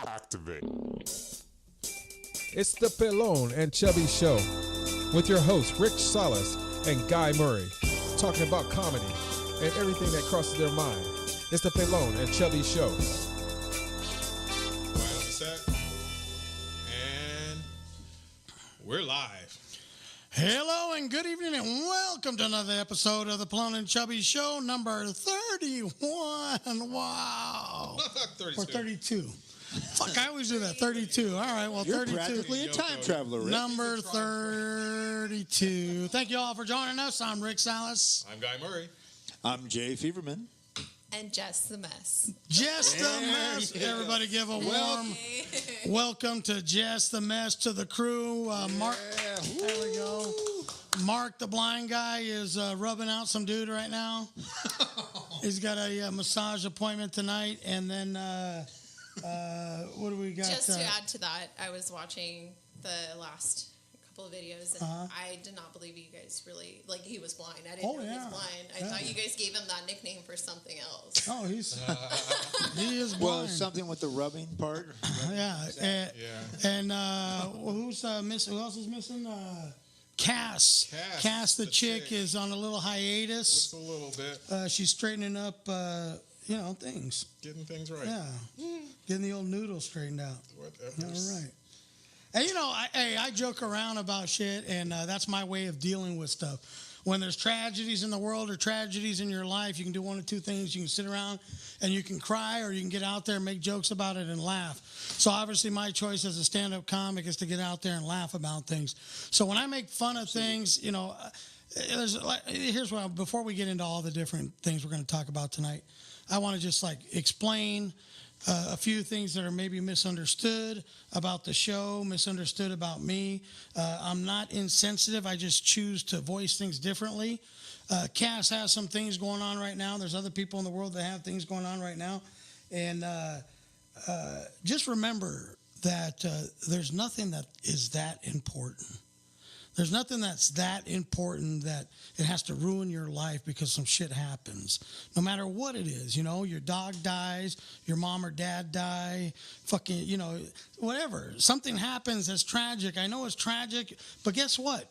Activate. It's the Pelon and Chubby Show with your hosts Rich Salas and Guy Murray, talking about comedy and everything that crosses their mind. It's the Pelon and Chubby Show. Right on the set. And we're live. Hello and good evening and welcome to another episode of the Pelon and Chubby Show, number 31. Wow. 32. Or 32. Fuck, I always do that. 32. All right, well, You're 32. practically a time traveler, Rick. Number 32. Thank you all for joining us. I'm Rick Salas. I'm Guy Murray. I'm Jay Feverman. And Jess the Mess. Jess the Mess. Yeah. Everybody give a warm welcome to Jess the Mess, to the crew. Mark, there we go. Mark, the blind guy, is rubbing out some dude right now. He's got a massage appointment tonight. And then, what do we got? Just to add to that, I was watching the last couple of videos, and I did not believe you guys really, like, he was blind. I didn't know he was blind. I thought you guys gave him that nickname for something else. Oh, he is blind. Well, something with the rubbing part. Yeah. And who's missing? Who else is missing? Cass. Cass, the chick, is on a little hiatus. Just a little bit. She's straightening up, things. Getting things right. Yeah. Getting the old noodle straightened out. Whatever. All right. And, I joke around about shit, and that's my way of dealing with stuff. When there's tragedies in the world or tragedies in your life, you can do one of two things. You can sit around and you can cry, or you can get out there and make jokes about it and laugh. So obviously my choice as a stand-up comic is to get out there and laugh about things. So when I make fun of things, here's what, before we get into all the different things we're going to talk about tonight, I want to just explain a few things that are maybe misunderstood about the show, misunderstood about me. I'm not insensitive. I just choose to voice things differently. Cass has some things going on right now. There's other people in the world that have things going on right now. And just remember that there's nothing that is that important. There's nothing that's that important that it has to ruin your life because some shit happens. No matter what it is, your dog dies, your mom or dad die, fucking, whatever. Something happens that's tragic. I know it's tragic, but guess what?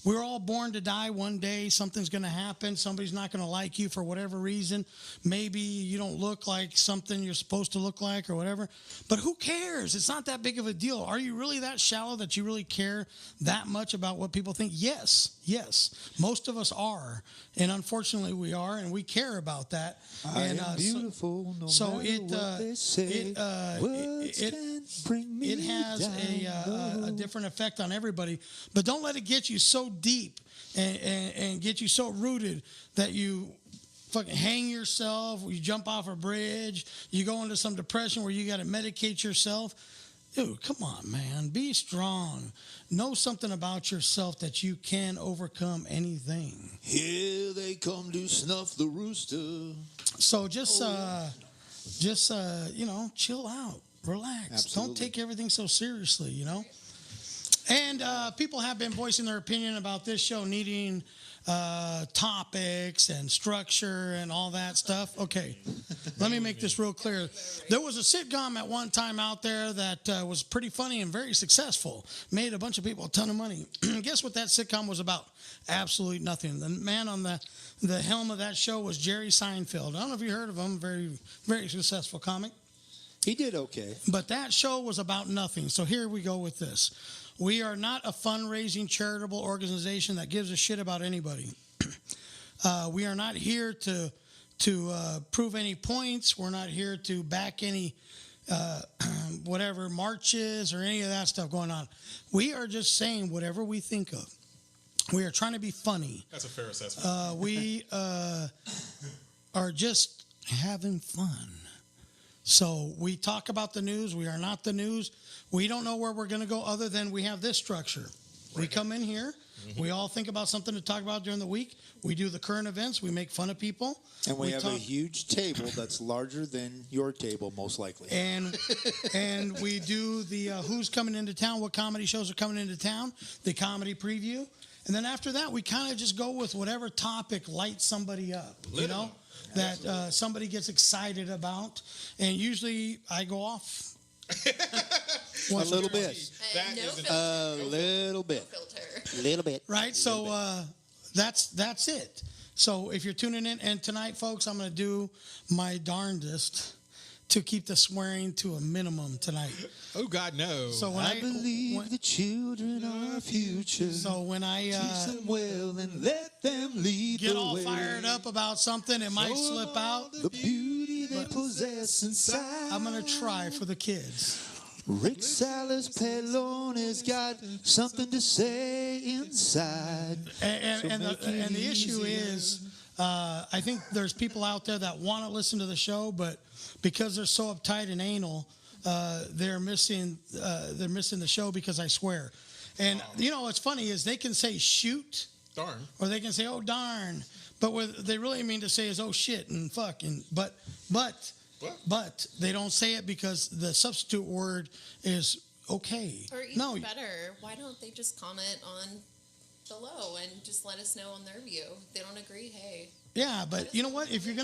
We're all born to die one day. Something's going to happen. Somebody's not going to like you for whatever reason. Maybe you don't look like something you're supposed to look like or whatever. But who cares? It's not that big of a deal. Are you really that shallow that you really care that much about what people think? Yes. Most of us are. And unfortunately we are, and we care about that. I am beautiful, no so matter what they say. Words can't bring me it has a different effect on everybody. But don't let it get you so deep and get you so rooted that you fucking hang yourself, you jump off a bridge, you go into some depression where you got to medicate yourself. Dude, come on, man. Be strong. Know something about yourself that you can overcome anything. Here they come to snuff the rooster. So just chill out. Relax. Absolutely. Don't take everything so seriously, And people have been voicing their opinion about this show needing topics and structure and all that stuff. Okay, let me make this real clear. There was a sitcom at one time out there that was pretty funny and very successful. Made a bunch of people a ton of money. Guess what that sitcom was about? Absolutely nothing. The man on the helm of that show was Jerry Seinfeld. I don't know if you heard of him. Very, very successful comic. He did okay. But that show was about nothing. So here we go with this. We are not a fundraising charitable organization that gives a shit about anybody. We are not here to prove any points. We're not here to back any whatever marches or any of that stuff going on. We are just saying whatever we think of. We are trying to be funny. That's a fair assessment. We are just having fun. So we talk about the news. We are not the news. We don't know where we're going to go other than we have this structure. Right. We come in here. Mm-hmm. We all think about something to talk about during the week. We do the current events. We make fun of people. And we have a huge table that's larger than your table, most likely. And we do the who's coming into town, what comedy shows are coming into town, the comedy preview. And then after that, we kind of just go with whatever topic lights somebody up, you know, that somebody gets excited about. And usually I go off. A little bit. No filter. A little bit. No filter. Little bit. Right? So that's it. So if you're tuning in, and tonight, folks, I'm going to do my darndest to keep the swearing to a minimum tonight. Oh, God, no. So when I believe the children are our future. So when I teach them well and let them lead get the all way. fired up about something, it might slip out. The beauty they possess inside. I'm going to try for the kids. Rick Salas Pelon has got something to say inside. And the issue is, I think there's people out there that want to listen to the show, but because they're so uptight and anal, they're missing the show because I swear. And you know what's funny is they can say shoot, Darn. or they can say oh darn, but what they really mean to say is oh shit and fuck and but they don't say it because the substitute word is okay. Or even better, why don't they just comment on below and just let us know on their view? If they don't agree, hey. Yeah, but you know what? If you're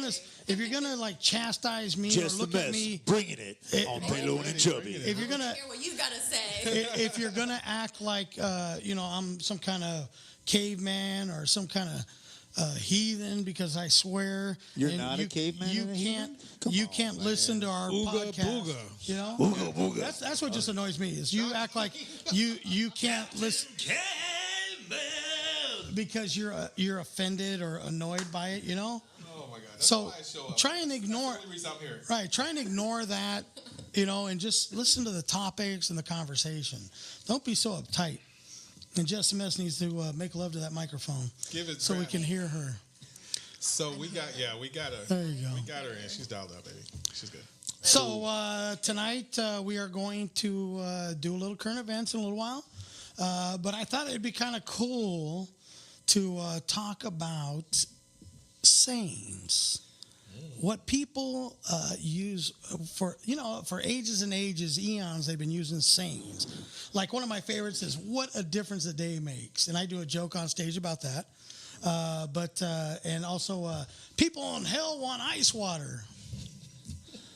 gonna like chastise me Jess or the look Mess, at me, bringing it on Pelon and Chubby. if you're gonna Hear what you gotta say. if you're gonna act like I'm some kind of caveman or some kind of heathen because I swear You're not a caveman You and a can't. heathen? Come You on, can't man. listen to our Ooga podcast. booga. You know, Booga, booga. that's what just annoys me is you act like you can't listen because you're offended or annoyed by it. You know. Oh, my God. That's So why I show up. try and ignore. That's the only reason I'm here. Right, try and ignore that, and just listen to the topics and the conversation. Don't be so uptight. And Jess the Mess needs to make love to that microphone Give it so we crap. can hear her. So we got her. There you go. We got her in. She's dialed up, baby. She's good. So tonight we are going to do a little current events in a little while. But I thought it'd be kind of cool to talk about sayings. What people use for ages and ages, eons, they've been using sayings. Like one of my favorites is "What a difference a day makes," and I do a joke on stage about that. And also, people in hell want ice water.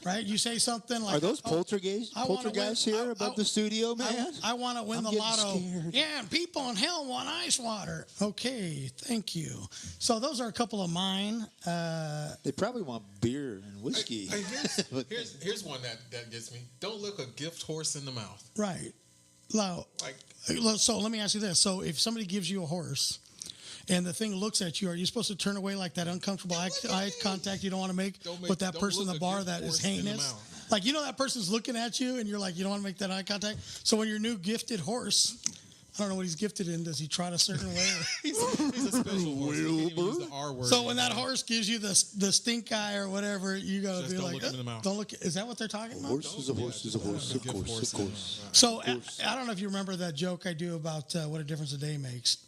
Right? You say something like, Are those poltergeists win- here above the studio, man? I want to win I'm the getting lotto. scared. Yeah, people in hell want ice water. Okay, thank you. So those are a couple of mine. They probably want beer and whiskey. Hey, here's one that gets me. Don't look a gift horse in the mouth. Right. Now, Like, so let me ask you this. So if somebody gives you a horse and the thing looks at you, are you supposed to turn away like that uncomfortable eye contact you don't want to make with that don't person in look the a bar gift that is horse in the heinous? mouth. Like, that person's looking at you and you're like, you don't want to make that eye contact. So when your new gifted horse, I don't know what he's gifted in. Does he trot a certain way? he's a special horse. You can't even use the R word. So when that horse gives you the stink eye or whatever, you got to Just be don't like, look him in the mouth. don't look. Is that what they're talking about? Horse is a horse is a horse, of Gift course, horse of in the course. mouth. So I don't know if you remember that joke I do about what a difference a day makes.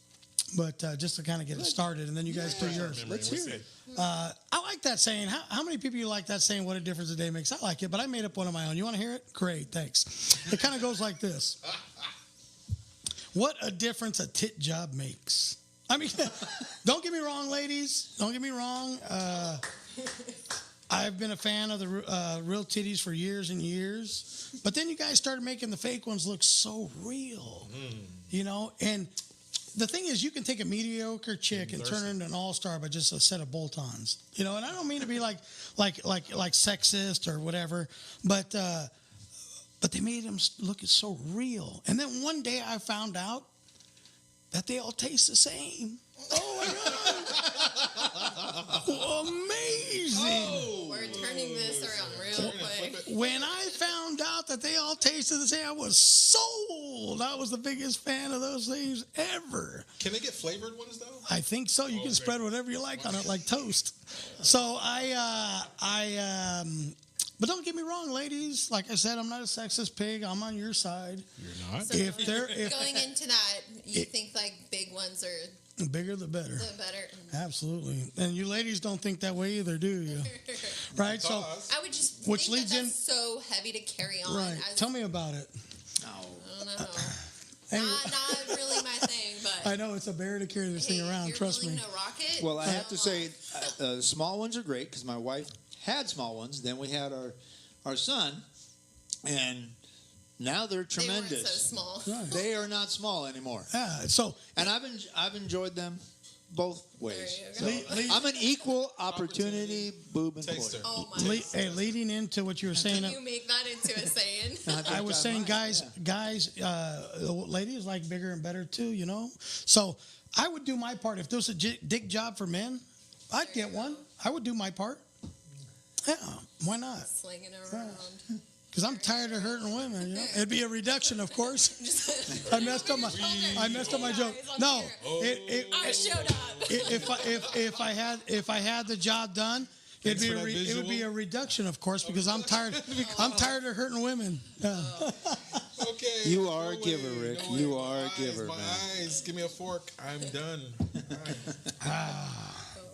But just to kind of get it started, and then you guys do yours. Let's hear it. I like that saying. How many people you like that saying, what a difference a day makes? I like it, but I made up one of my own. You want to hear it? Great, thanks. It kind of goes like this. What a difference a tit job makes. I mean, don't get me wrong, ladies. Don't get me wrong. I've been a fan of the real titties for years and years. But then you guys started making the fake ones look so real. And the thing is, you can take a mediocre chick and turn her into an all-star by just a set of bolt-ons, And I don't mean to be like sexist or whatever, but they made them look so real. And then one day I found out that they all taste the same. Oh my God! Amazing. We're turning this around real quick. When I found out that they all tasted the same, I was sold. I was the biggest fan of those things ever. Can they get flavored ones, though? I think so. You can spread whatever you like on it, like toast. So but don't get me wrong, ladies. Like I said, I'm not a sexist pig. I'm on your side. You're not. So If going into that, you think like big ones are the bigger, the better. the better? Absolutely. And you ladies don't think that way either, do you? Right. So, I would just Which think leads that in- that's so heavy to carry on. right. As, Tell me about it. I don't know. Anyway. Not really my thing, but I know it's a bear to carry this thing around. You're Trust me. willing to rock it? Well, I have to Come say, on. small ones are great because my wife had small ones. Then we had our son, and now they're They weren't tremendous. so small. Right. They are not small anymore, Yeah. So and I've enjoyed them both ways. There you So go. I'm an equal opportunity boob employee. Taster. Oh my. leading into what you were saying. You make that into a saying. I was saying, guys, the ladies like bigger and better too, you know. So I would do my part if there was a dick job for men. I'd get one. I would do my part. Yeah, why not? Slinging it around. Because I'm tired of hurting women. You know? It'd be a reduction, of course. I messed up my joke. No, I showed up. if I had the job done, Thanks it for that would be visual. a reduction, of course, because I'm tired. I'm tired of hurting women. Yeah. Okay. You are a no giver, way, Rick. no way. You My are a eyes, giver, my man. eyes. Give me a fork. I'm done.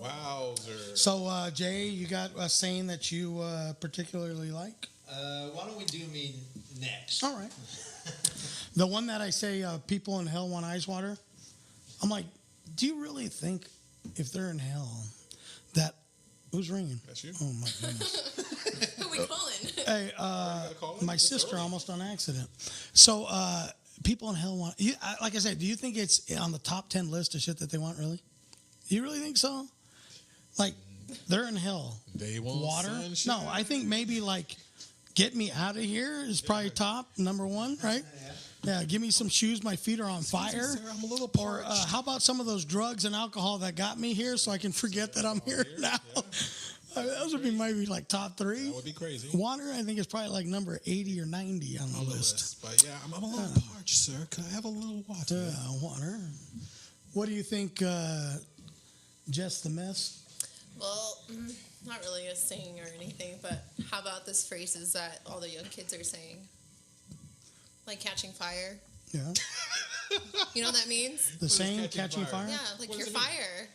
Wowzer. So, Jay, you got a saying that you particularly like? Why don't we do me next? All right. The one that I say, people in hell want ice water. I'm like, do you really think if they're in hell that who's ringing? That's you. Oh my goodness. Who we calling? Hey, call it? my It's sister early. almost on accident. So, people in hell want. Like I said, do you think it's on the top 10 list of shit that they want? Really? You really think so? Like, they're in hell. They want Water? sunshine. No, I think maybe like get me out of here is probably top number one, right? Yeah, give me some shoes. My feet are on fire. Sir, I'm a little Or parched. how about some of those drugs and alcohol that got me here so I can forget that I'm here now? Those would be maybe like top three. That would be crazy. Water, I think, is probably like number 80 or 90 on the list. But yeah, I'm a little parched, sir. Could I have a little water? Yeah, water. What do you think, Jess the Mess? Well, not really a saying or anything, but how about this phrases that all the young kids are saying? Like catching fire. Yeah. You know what that means? The saying, catching catching fire? fire? Yeah, like What you're does it mean? fire.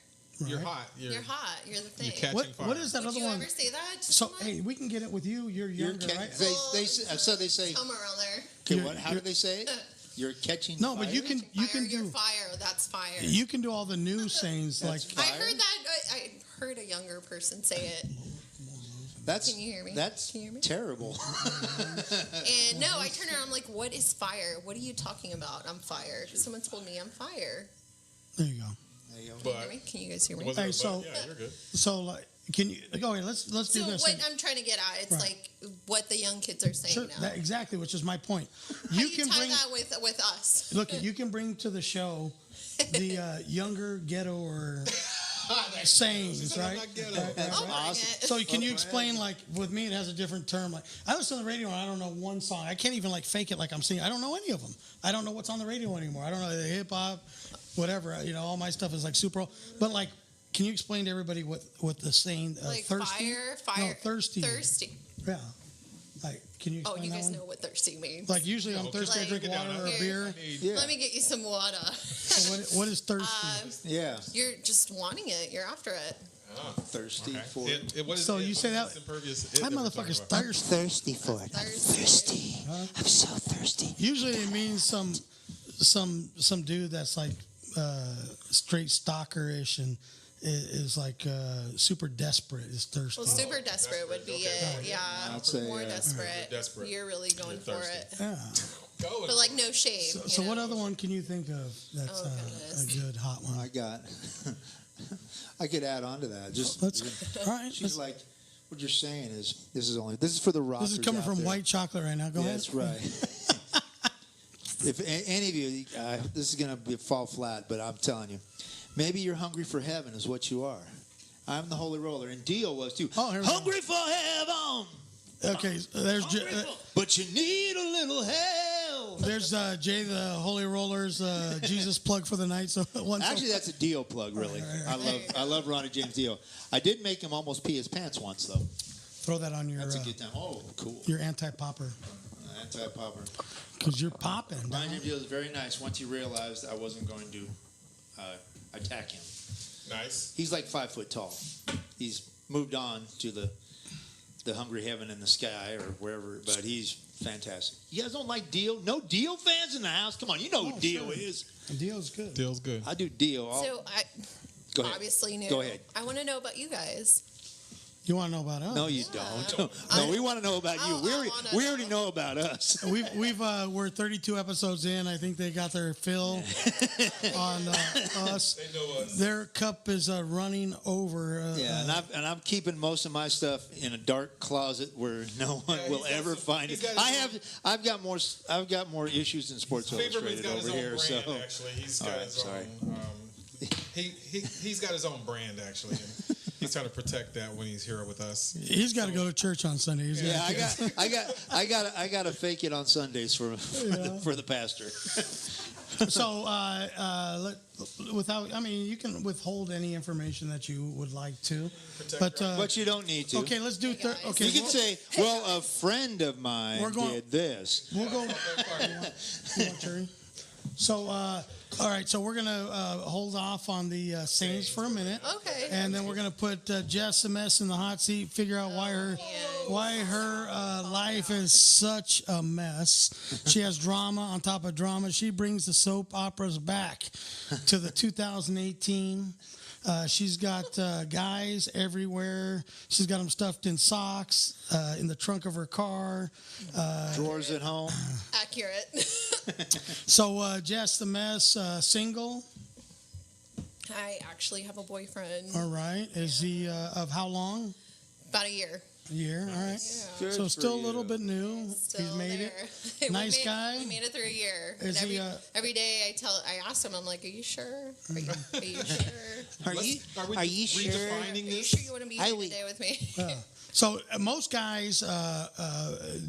You're Right. hot. You're hot. You're the thing. You're catching fire. What is that Would other you one? ever say that? to So, someone? hey, we can get it with you. You're You're younger, right? so they say. Somewhere around there. Okay, what? How do they say it? You're catching. No, but fire? you can You're do fire. That's fire. you can do all the new sayings like I heard that. I heard a younger person say it. That's, Can you hear me? That's Can you hear me? terrible. And no, I turned around. I'm like, what is fire? What are you talking about? I'm fire. Someone told me I'm fire. there you go. There you go. Can you hear me? Can you guys hear me? Was Hey, it- so- yeah, you're good. So like, can you go ahead? Let's do So this. what I'm trying to get at, it's Right. like what the young kids are saying Sure, now. that, exactly, which is my point. How do you tie that with us? Look, you can bring to the show the younger ghetto or sayings, right? not ghetto. I'll bring it. So can you explain, like, with me, it has a different term. Like, I listen to the radio and I don't know one song. I can't even, like, fake it like I'm singing. I don't know any of them. I don't know what's on the radio anymore. I don't know the hip-hop, whatever. You know, all my stuff is, like, super old. But, like, can you explain to everybody what the saying, Like thirsty? fire. No, thirsty. Thirsty. Yeah. Like, can you Oh, explain you that guys one? know what thirsty means. Like, usually I'm Okay. thirsty, I Like- drink Break it water down. or a Here. beer. Yeah. Let me get you some water. So what is thirsty? Yeah. You're just wanting it. You're after it. Thirsty Okay. for it. What is So it? you say that- It's impervious. that motherfucker's I'm thirsty. thirsty for it. I'm thirsty. I'm so thirsty. Usually it means some dude that's like straight stalker-ish and is like super desperate, is thirsty. Well, super desperate would be it. Yeah. I'd say, more desperate. desperate. You're really going You're for thirsty. it. Yeah. Go with But like no shame. So you what know? other one can you think of that's Oh, a goodness. good hot one? I got. I could add on to that. Just Let's all right. she's like, what you're saying is this is for the rockers. This is coming out from there. white chocolate right now. Go Yeah, ahead. that's right. If any of you, this is going to fall flat, but I'm telling you, maybe you're hungry for heaven is what you are. I'm the holy roller, and Dio was too. Oh, here we go. Hungry for heaven, Okay, there's but you need a little hell. there's Jay the Holy Rollers Jesus plug for the night. So once Actually, that's a Dio plug, really. I love Ronnie James Dio. I did make him almost pee his pants once, though. throw that on your That's a good time. Oh, cool. your anti-popper Anti-popper. because you're popping. Ronnie James Dio was very nice once he realized I wasn't going to attack him. Nice. He's like 5 foot tall. He's moved on to the hungry heaven in the sky or wherever, but he's Fantastic. You guys don't like Dio? No Dio fans in the house? Come on, you know who Dio is. Deal's good. Deal's good. I do Dio. So I Go ahead. obviously knew. Go ahead. I want to know about you guys. You want to know about us? No, you don't. No, we want to know about you. We already know about us. We're 32 episodes in. I think they got their fill on us. They know us. Their cup is running over. Yeah, and I'm keeping most of my stuff in a dark closet where no one will ever find it. I've got more issues than Sports Illustrated over here. Brand, So actually, he's got his own. He's got his own brand actually. And he's trying to protect that when he's here with us. He's got to go to church on Sunday. I got to fake it on Sundays for the pastor. So, you can withhold any information that you would like to, But you don't need to. Okay, let's do. Okay, You can say, "Well, a friend of mine did this." We'll go. You want cherry? So, all right. So we're gonna hold off on the Saints for a minute. Okay. And then we're gonna put Jess the Mess in the hot seat. Figure out why her life is such a mess. She has drama on top of drama. She brings the soap operas back to the 2018. She's got guys everywhere. She's got them stuffed in socks, in the trunk of her car. Drawers at home. Accurate. So, Jess the Mess, single. I actually have a boyfriend. All right. Is he of how long? About a year. A year. All right. Good So for still a you. little bit new. Still He's made there. it. Nice guy. We made it through a year. Is And he, every day I ask him, I'm like, are you sure? Are you sure? Are you sure? Redefining Are you this? sure you want to be here today with me? So most guys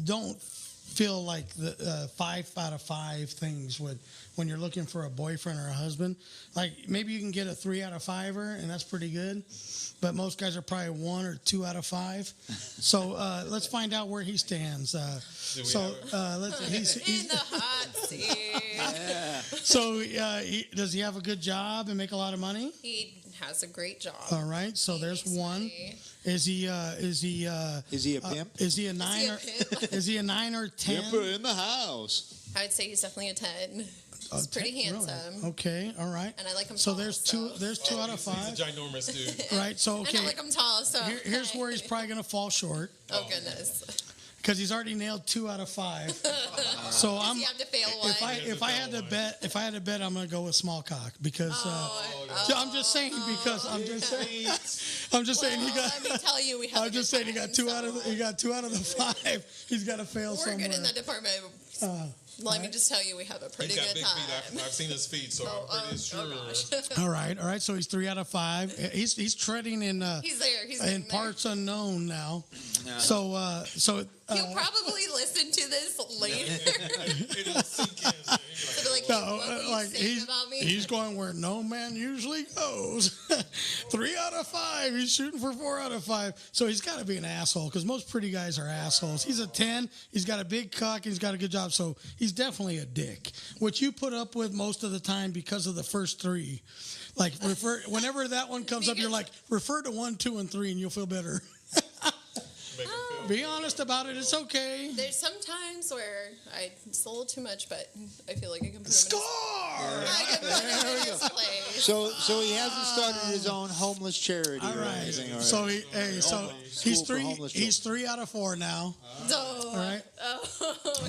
don't feel like the 5 out of 5 things when you're looking for a boyfriend or a husband. Like maybe you can get a 3 out of 5er, and that's pretty good. But most guys are probably 1 or 2 out of 5. So let's find out where he stands. He's In the hot seat. So does he have a good job and make a lot of money? He has a great job. All right. So there's makes one. money. Is he a pimp? Is he a 9 he a or pimp? is he a 9 or 10? Pimper in the house. I would say he's definitely a 10. He's pretty 10, really? handsome. Okay, all right. And I like him So tall, there's two. There's 2 out of He's 5. a ginormous dude. Right. So okay. And I like him tall, so. Here's where he's probably going to fall short Oh, goodness. because he's already nailed 2 out of 5. So Does he have to fail one? if I had to bet, I'm going to go with small cock because I'm just saying because I'm just saying he got. Let me tell you, we have. I'm just saying he got 2 out of the 5. He's got to fail We're somewhere. good in that department. Let me just tell you, we have a pretty He's got good big time. feet. I've seen his feet, so I'm pretty sure. Gosh. All right. So he's 3 out of 5. He's treading in He's there. He's in there. parts unknown now. Yeah. So He'll probably listen to this later. It'll sink in. He'll be like, no, what were you like saying about me? he's going where no man usually goes. 3 out of 5. He's shooting for 4 out of 5. So he's got to be an asshole because most pretty guys are assholes. He's a 10. He's got a big cock. He's got a good job. So he's definitely a dick, which you put up with most of the time because of the first 3. Like whenever that one comes up, you're like refer to 1, 2, and 3, and you'll feel better. Make him feel Be honest about it. It's okay. There's some times where it's a little too much, but I feel like I can put him Score! I can put him in his place. So he hasn't started his own homeless charity All or right. anything. All right. So he's School for homeless He's 3 out of 4 now. So, All right.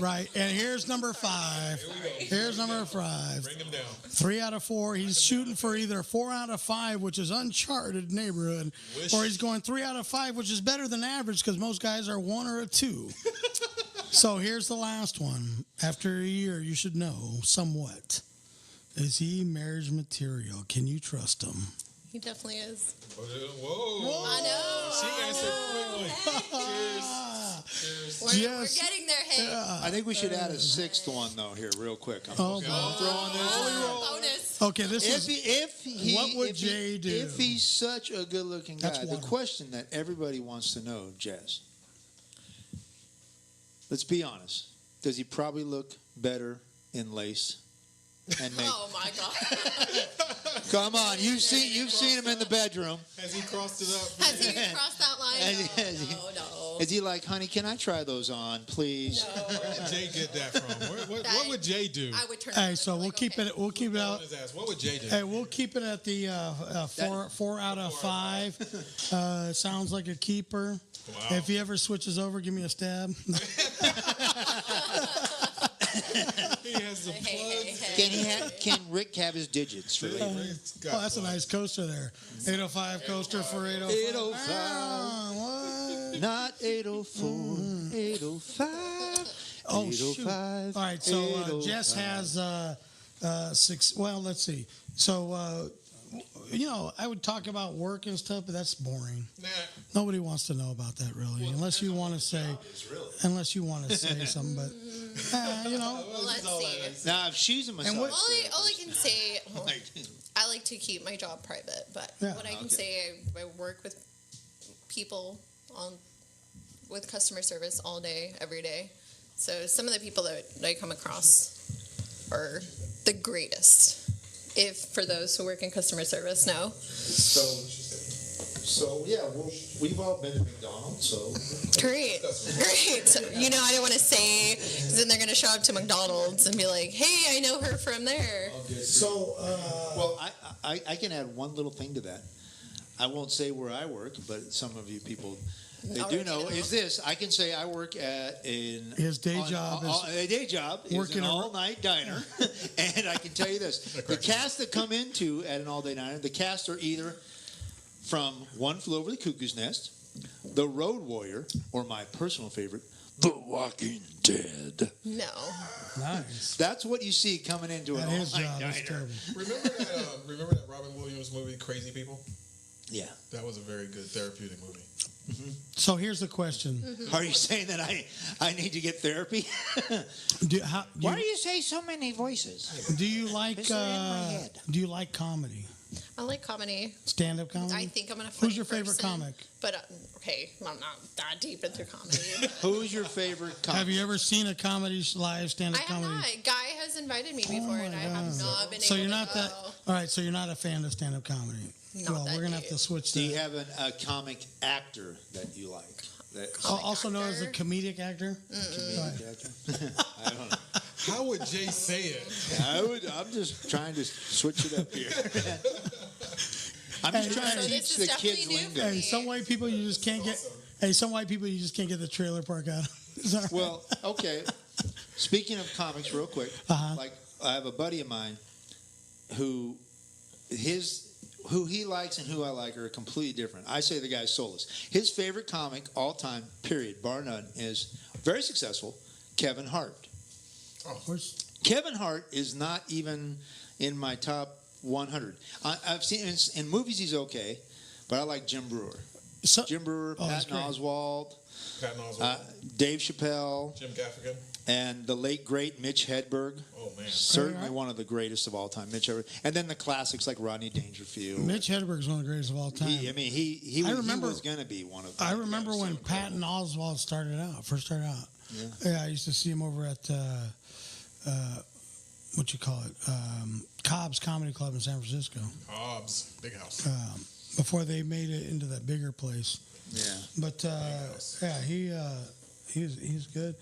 Right. And here's number 5. Here's number 5. Bring him down. 3 out of 4. He's shooting for either 4 out of 5, which is Uncharted Neighborhood, or he's going 3 out of 5, which is better than average because most guys are 1 or a 2. So here's the last one. After a year, you should know somewhat. Is he marriage material? Can you trust him? he definitely is. Whoa. I know. She answered quickly. Cheers. We're Yes. getting there, hey. I think we should add a 6th one though here, real quick. I'm Oh, throwing this. Bonus. Okay, this is. What would if Jay do? If he's such a good-looking guy, That's the one. question that everybody wants to know, Jess. Let's be honest. Does he probably look better in lace and makeup? Oh my God. Come on, you've seen him in the bedroom. Has he crossed it up? Has he crossed that line? Has he- No. Is he like, honey, can I try those on, please? No. Where did Jay get that from? What would Jay do? I would turn. Hey, so we'll keep it. We'll keep it out. His ass. What would Jay do? Hey, we'll keep it at the 4 out of 5. Sounds like a keeper. Wow. If he ever switches over, give me a stab. He has the plug. Can Rick have his digits? Really? Oh, that's a nice coaster there. 805 coaster for 805. 805. What? Not 804, 805. Oh, shoot. 805. All right, so Jess has 6. Well, let's see. So, I would talk about work and stuff, but that's boring. Nah. Nobody wants to know about that, really, unless you want to say, something. But Well, let's see. Now, if she's a massage All I can say, I like to keep my job private, but what I can say, I work with people with customer service all day, every day. So some of the people that I come across are the greatest. If for those who work in customer service know. So yeah, we've all been to McDonald's, so. Great. I don't want to say, 'cause then they're going to show up to McDonald's and be like, hey, I know her from there. So, well, I can add one little thing to that. I won't say where I work, but some of you people, they do know. Is this? I can say I work at his day job is working an all-night diner, and I can tell you this: the cast that come into at an all-day diner, the cast are either from One Flew Over the Cuckoo's Nest, The Road Warrior, or my personal favorite, The Walking Dead. No. Nice. That's what you see coming into an all-night diner. Remember that Robin Williams movie, Crazy People? Yeah. That was a very good therapeutic movie. Mm-hmm. So here's the question: Are you saying that I need to get therapy? Why do you say so many voices? Do you like It's in my head. Do you like comedy? I like comedy. Stand-up comedy? I think I'm going to. Who's your favorite comic? But I'm not that deep into comedy. Who's your favorite comic? Have you ever seen a comedy live stand-up I have comedy? not. Guy has invited me before, and I have not been So able you're to not go. that. All right. So you're not a fan of stand-up comedy. Not that we're gonna have deep. to switch. Do you have a comic actor that you like? Also known as a comedic actor. Comedic actor? I don't know. How would Jay say it? I'm just trying to switch it up here. I'm just trying to So teach this the is definitely kids new for lingo. Hey, some white people you just can't get. Hey, some white people you just can't get the trailer park out. Sorry. Well, okay. Speaking of comics, real quick, like I have a buddy of mine who he likes and who I like are completely different. I say the guy's soulless. His favorite comic all time, period, bar none, is very successful, Kevin Hart. Kevin Hart is not even in my top 100. I've seen in movies he's okay, but I like Jim Brewer. Jim Brewer, Patton Oswalt, Dave Chappelle, Jim Gaffigan, and the late great Mitch Hedberg. Oh man, certainly one of the greatest of all time, Mitch Hedberg. And then the classics like Rodney Dangerfield. Mitch Hedberg is one of the greatest of all time. He was going to be one of them. I remember when Patton Oswalt first started out. Yeah, I used to see him over at Cobb's Comedy Club in San Francisco. Cobb's Big House. Before they made it into that bigger place. Yeah. But he's good.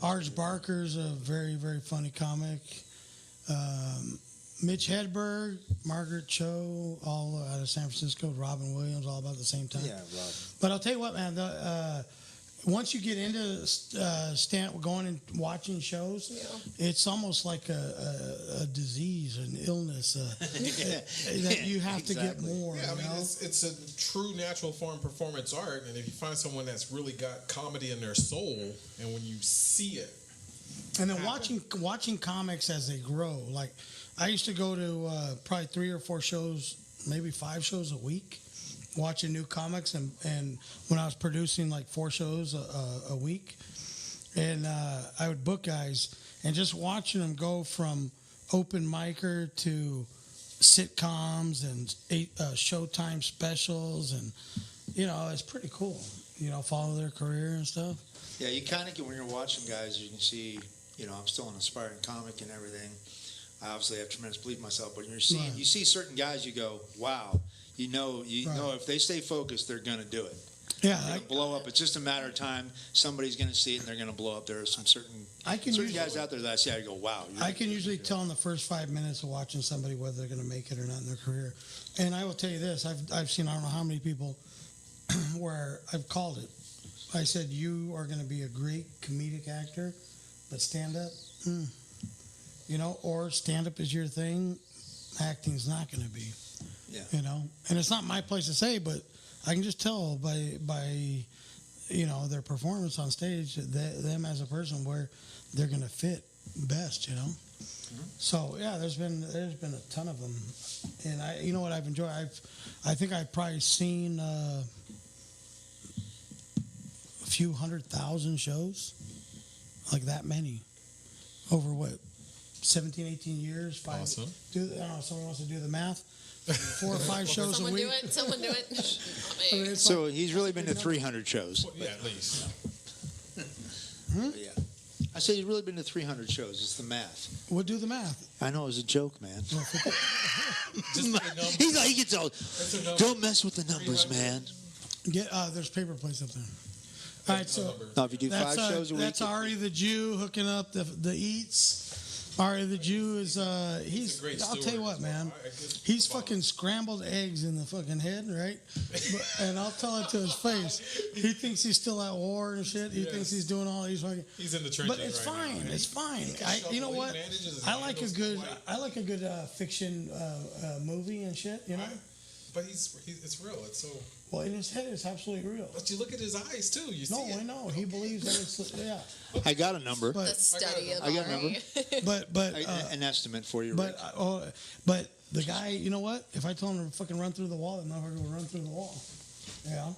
Arch Barker's a very, very funny comic. Mitch Hedberg, Margaret Cho, all out of San Francisco. Robin Williams, all about the same time. Yeah, Robin. But I'll tell you what, man. Once you get into going and watching shows, it's almost like a disease, an illness that you have to get more. Yeah, I mean, it's a true natural form performance art, and if you find someone that's really got comedy in their soul, and when you see it, and then watching comics as they grow. Like I used to go to probably 3 or 4 shows, maybe 5 shows a week. Watching new comics, and when I was producing like 4 shows a week, and I would book guys, and just watching them go from open micer to sitcoms and Showtime specials, and it's pretty cool. Follow their career and stuff. Yeah, you kind of get, when you're watching guys, you can see, I'm still an aspiring comic and everything. I obviously have tremendous belief in myself, but you see certain guys, you go, wow. You know, if they stay focused, they're going to do it. Yeah, They're gonna blow up. It's just a matter of time. Somebody's going to see it, and they're going to blow up. There are some certain guys out there that I see. I go, wow. I can usually tell in the first 5 minutes of watching somebody whether they're going to make it or not in their career. And I will tell you this: I've seen I don't know how many people where I've called it. I said you are going to be a great comedic actor, but stand up, or stand up is your thing. Acting's not going to be. Yeah. And it's not my place to say, but I can just tell by their performance on stage, them as a person, where they're going to fit best, Mm-hmm. So yeah, there's been a ton of them, and what I've enjoyed. I think I've probably seen a few 100,000 shows, like that many, over what, 17, 18 years. Awesome. I don't know. Someone wants to do the math. 4 or 5 shows Someone a week. Someone do it. Not me. So he's really been to 300 shows. Yeah, at least. Yeah. I said he's really been to 300 shows. It's the math. We'll do the math. I know it was a joke, man. Just the numbers. He's like, he gets all, don't mess with the numbers, man. There's paper plates up there. All right, so Now, if you do 5 shows a week, that's Ari the Jew hooking up the eats. Ari the Jew is he's. a great I'll tell you steward what, as well. man. I guess He's fucking scrambled eggs in the fucking head, right? And I'll tell it to his face. He thinks he's still at war and shit. He thinks he's doing all these fucking. He's in the trenches. But it's right fine. now. It's fine. You know He what? manages his I like a handles good. quite- I like a good fiction movie and shit. But it's real. It's so. Well, in his head, it's absolutely real. But you look at his eyes too. You No, see it. I know. He believes that it's yeah. I got a number. The But study of I got a Ari. number. but An estimate for you, Rick. but the guy, you know what? If I told him to fucking run through the wall, that motherfucker will run through the wall. Yeah.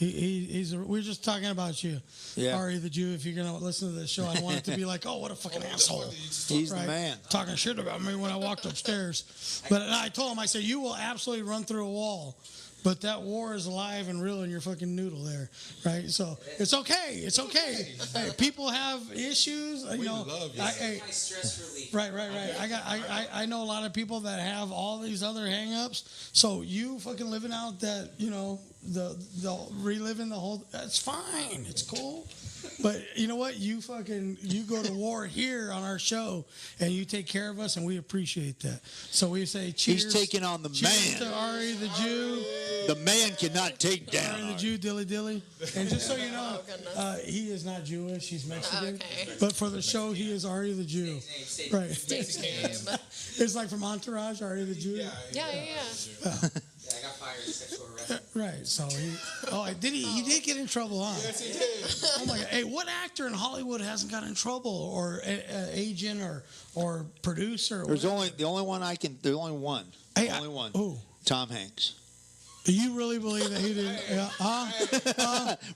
We're just talking about you, Yeah. Ari the Jew. If you're gonna listen to this show, I don't want it to be like, oh, what a fucking asshole. He's the man. Talking shit about me when I walked upstairs. But I told him, I said, you will absolutely run through a wall. But that war is alive and real in your fucking noodle there, right? So it's okay. It's okay. Hey, people have issues. We love you. Stress relief. Right. I know a lot of people that have all these other hang-ups. So you fucking living out that, the reliving the whole, that's fine. It's cool. But you know what? You go to war here on our show and you take care of us and we appreciate that. So we say cheers. He's taking on the Cheers man. to Ari the Jew. The man cannot take down. Ari the Jew, dilly dilly. And just so you know, he is not Jewish. He's Mexican. Okay. But for the show, he is Ari the Jew. Right. Mexican. It's like from Entourage, Ari the Jew. Yeah. Yeah, I got fired for sexual arrest. Right. So he did get in trouble, huh? Yes, he did. Oh my God. Hey, what actor in Hollywood hasn't got in trouble, or agent, or producer? Or There's whatever? the only one. Hey, only one. Who? Tom Hanks. You really believe that he didn't?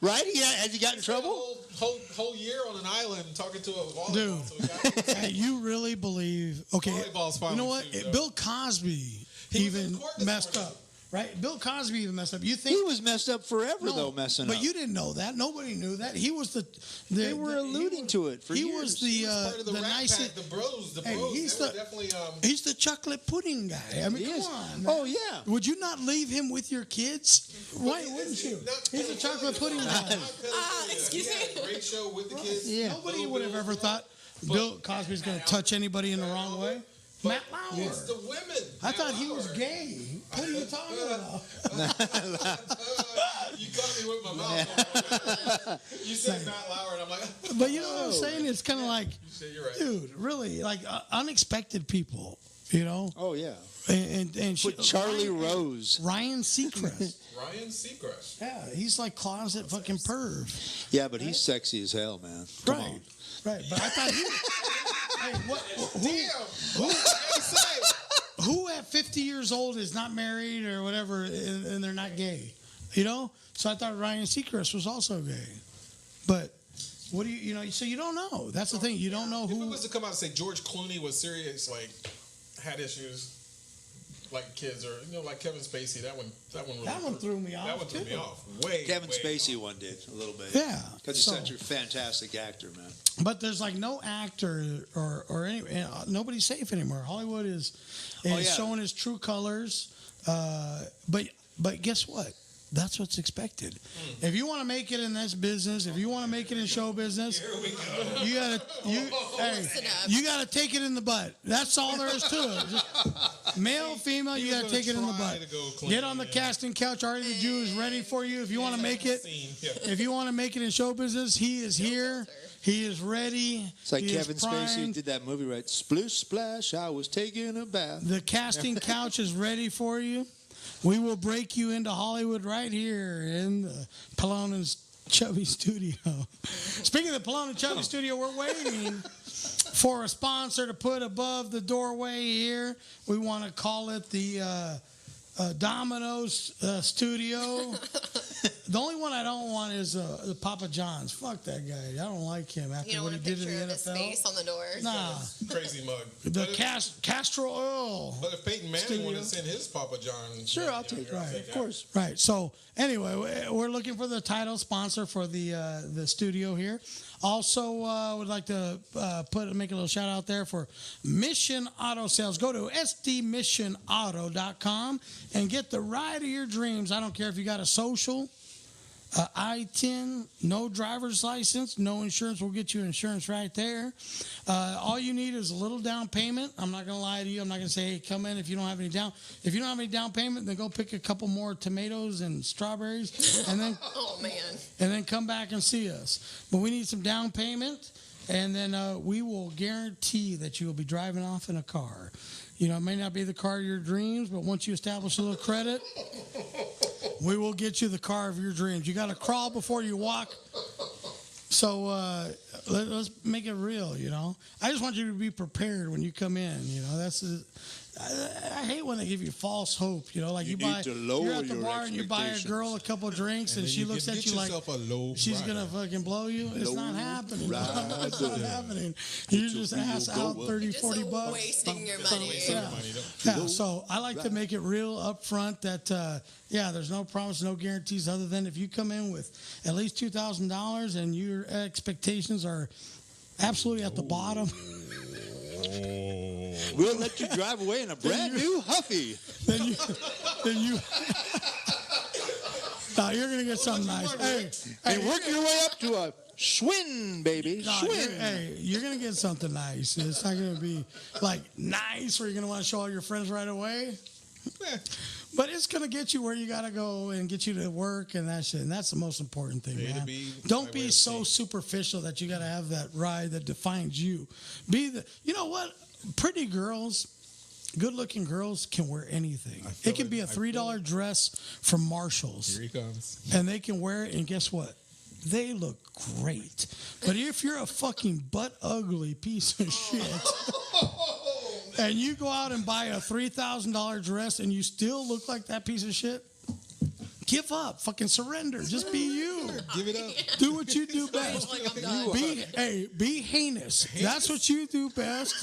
Right? Has he got in trouble? Whole year on an island talking to a volleyball. Dude. So we got- Hey, you really believe? Okay. Volleyball's fine You know with what? you, though. Bill Cosby He was in even court this messed morning. up. Right? Bill Cosby even messed up. You think He was messed up forever, No, messing but up. you didn't know that. Nobody knew that. He was They were alluding to it for he years. was the He was part of the Rat nicest. Pack, the bros. Hey, he's they were the- definitely. He's the chocolate pudding guy. I mean, He come is. on. Oh, man. yeah. Would you not leave him with your kids? Why But wouldn't you? not He's a chocolate pudding guy. Excuse He had me. a great show with the kids. Yeah. Nobody would have ever thought Bill Cosby's going to touch anybody in the wrong way. Matt Lauer. It's the women. I thought he was gay. What are you talking about? You caught me with my mouth. You said Matt Lauer, and I'm like. But you know what I'm saying? It's kind of like, You're right. dude, really, like unexpected people, you know? Oh, yeah. And Put Charlie Rose. Ryan Seacrest. Ryan Seacrest. Yeah, he's like closet fucking perv. Yeah, but he's sexy as hell, man. Come on. Right. But I thought who at 50 years old is not married or whatever and they're not gay? You know? So I thought Ryan Seacrest was also gay. But what do so you don't know. That's the thing. You don't know If it who. was to come out and say George Clooney was serious, like had issues, like kids, or like Kevin Spacey, that one threw me off. That one threw me too. off. Way. Kevin way Spacey off. one did a little bit. Yeah. Because he's So- such a fantastic actor, man. But there's like no actor or any nobody's safe anymore. Hollywood is yeah. showing its true colors. But guess what? That's what's expected. If you want to make it in this business, if you want to make it in show business, you gotta take it in the butt. That's all there is to it. Just male, female, you gotta take it in the butt. Get on the casting couch. Ari the Jew is ready for you. If you want to make it, in show business, he is here. He is ready. It's like Kevin Spacey did that movie, right? Splish splash, I was taking a bath. The casting couch is ready for you. We will break you into Hollywood right here in the Pelon and Chubby studio. Speaking of the Pelon and Chubby studio, we're waiting for a sponsor to put above the doorway here. We want to call it the Domino's studio. The only one I don't want is the Papa John's. Fuck that guy. I don't like him after what he did in the NFL. His face on the door. Nah. Crazy mug. The Castro Oil. But if Peyton Manning wanted to send his Papa John, sure, I'll take it. Right, of course. Right. So anyway, we're looking for the title sponsor for the studio here. Also, would like to make a little shout out there for Mission Auto Sales. Go to sdmissionauto.com and get the ride of your dreams. I don't care if you got a social, I-10, no driver's license, no insurance. We'll get you insurance right there. All you need is a little down payment. I'm not going to lie to you. I'm not going to say, hey, come in if you don't have any down. If you don't have any down payment, then go pick a couple more tomatoes and strawberries, and then and then come back and see us. But we need some down payment, and then we will guarantee that you will be driving off in a car. You know, it may not be the car of your dreams, but once you establish a little credit, we will get you the car of your dreams. You got to crawl before you walk. So let's make it real, you know. I just want you to be prepared when you come in, you know. I hate when they give you false hope, you know, like you're at the bar and you buy a girl a couple drinks and she looks at you like she's going to fucking blow you. It's not happening. It's not happening. You just ask out 30, 40 bucks. Wasting your money. Yeah, so I like to make it real up front that, there's no promise, no guarantees other than if you come in with at least $2,000 and your expectations are absolutely at the bottom. We'll let you drive away in a brand new Huffy. Then you no, you're gonna get something nice. Hey, work your way up to a Schwinn, baby. Schwinn. You're gonna get something nice. It's not gonna be like nice where you're gonna want to show all your friends right away. But it's gonna get you where you gotta go and get you to work and that shit. And that's the most important thing, man. Don't be so superficial that you gotta have that ride that defines you. You know what? Pretty girls, good-looking girls can wear anything. It can be a $3 dress from Marshall's. Here he comes. And they can wear it, and guess what? They look great. But if you're a fucking butt-ugly piece of shit, and you go out and buy a $3,000 dress and you still look like that piece of shit, give up. Fucking surrender. Just be you. Give it up. Do what you do best. Be heinous. That's what you do best.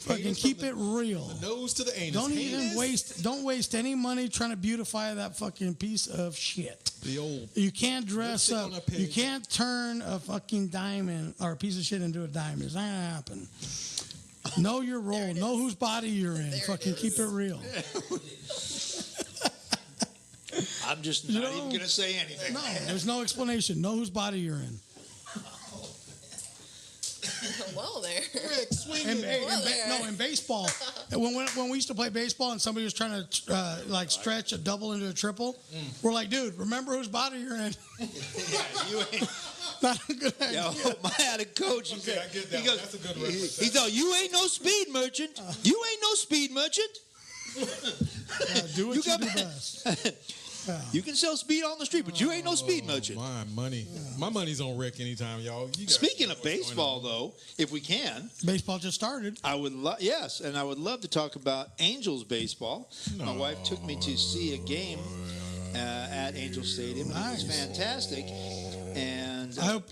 Fucking keep it real. The nose to the anus. Don't waste any money trying to beautify that fucking piece of shit. You can't dress up. You can't turn a fucking diamond or a piece of shit into a diamond. It's not gonna happen. Know your role. Know whose body you're in. Fucking keep it real. I'm just not even going to say anything. No, there's no explanation. Know whose body you're in. Well, there. In baseball, when we used to play baseball and somebody was trying to stretch a double into a triple, we're like, dude, remember whose body you're in. You ain't. Not a good idea. I had a coach. He said, I get that. That's a good reference. He thought, you ain't no speed merchant. You ain't no speed merchant. Do what you do best. You can sell speed on the street, but you ain't no speed merchant. My money's on Rick anytime, y'all. Speaking of baseball, though, if we can, baseball just started. I would and I would love to talk about Angels baseball. My wife took me to see a game at Angels Stadium. Nice. It was fantastic, and I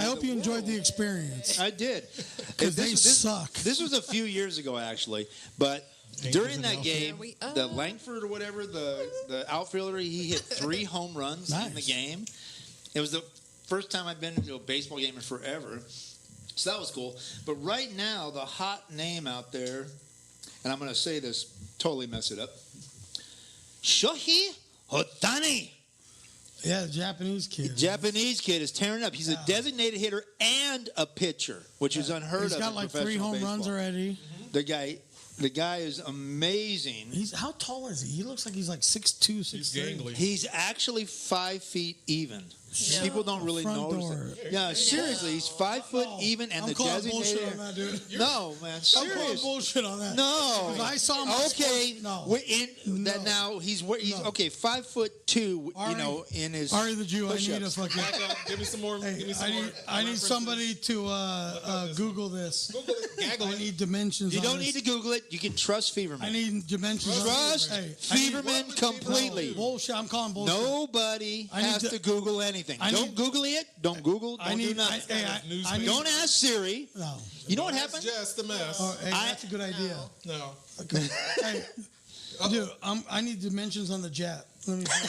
hope you enjoyed the experience. I did, because they suck. This was a few years ago, actually, but. During that game, the Langford or whatever, the outfielder, he hit 3 home runs in the game. It was the first time I've been to a baseball game in forever. So that was cool. But right now, the hot name out there, and I'm going to say this, totally mess it up, Shohei Ohtani. Yeah, the Japanese kid. Japanese kid is tearing up. He's a designated hitter and a pitcher, which is unheard of. He's got in like 3 professional home runs baseball. already. The guy is amazing. How tall is he? He looks like he's like 6'2", 6'3". He's gangly. He's actually 5 feet even. Yeah. People don't really Front notice door. it. Yeah, seriously, he's 5 foot even, and I'm the calling bullshit designated. on that, dude. No, man, I'm calling serious. bullshit on that. No, 'Cause I saw him. on Okay, sports- No. we're in that No. now. He's No. okay, 5'2". Ari- You know, in his Ari the Jew, I need a push-ups. fucking. Back up. Give me some more. Hey, give me some I more. need, I need references. somebody to Google this. Google it. Gaggle I it. need dimensions. You on don't this. need to Google it. You can trust I Feverman. need dimensions. Trust on this. Feverman completely. Bullshit. I'm calling bullshit. Nobody I need has to- to Google anything. I Don't need- Google it. Don't Google. I Don't do need. nothing. I need. Don't ask Siri. No. You know what That's happened? Jess the Mess. Oh, hey, that's a good idea. No. Okay. Hey, dude, I need dimensions on the jet. Let me see.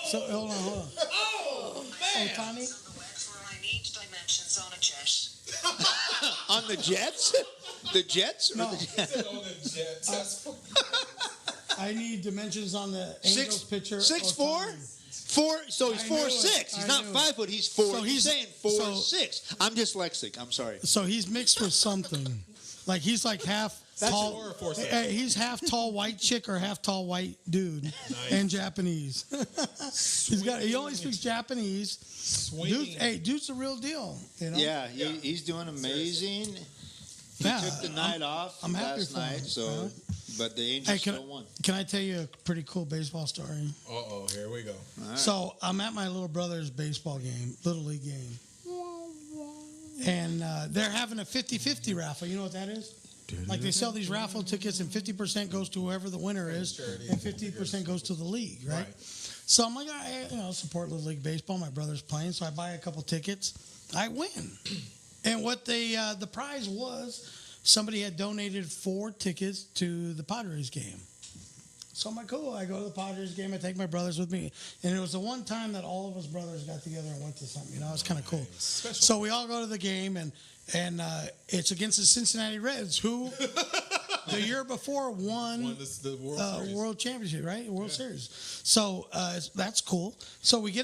So hold on. Oh, man. Oh, Tommy. I need dimensions on a jet. On the Jets? The Jets? Or No. the Jets? On the Jets. That's I need dimensions on the Angels pitcher. 6'4"? Ohtani. 4. So he's I knew 4'6". it. He's I not knew it. 5 foot. He's 4. So he's he's- saying so- 4'6". I'm dyslexic. I'm sorry. So he's mixed with something. Like he's like half tall. 4 or 4'6". Hey, he's half tall white chick or half tall white dude, and Japanese. He only speaks Japanese. swinging. Dude's the real deal. You know? Yeah, he's doing amazing. He Yeah, took the night off I'm happy last for him, night, so you know? but the Angels Hey, still won. can I tell you a pretty cool baseball story? Uh-oh, here we go. So I'm at my little brother's baseball game, little league game, and they're having a 50-50 raffle. You know what that is? Like they sell these raffle tickets, and 50% goes to whoever the winner is, and 50% goes to the league, right? So I'm like, support little league baseball. My brother's playing, so I buy a couple tickets. I win, and what the prize was, somebody had donated 4 tickets to the Padres game. So I'm like, cool. I go to the Padres game. I take my brothers with me. And it was the one time that all of us brothers got together and went to something. You know, it's kind of cool. So we all go to the game, and it's against the Cincinnati Reds, who the year before won the World Series. World Championship, right? World Series. So that's cool. So we go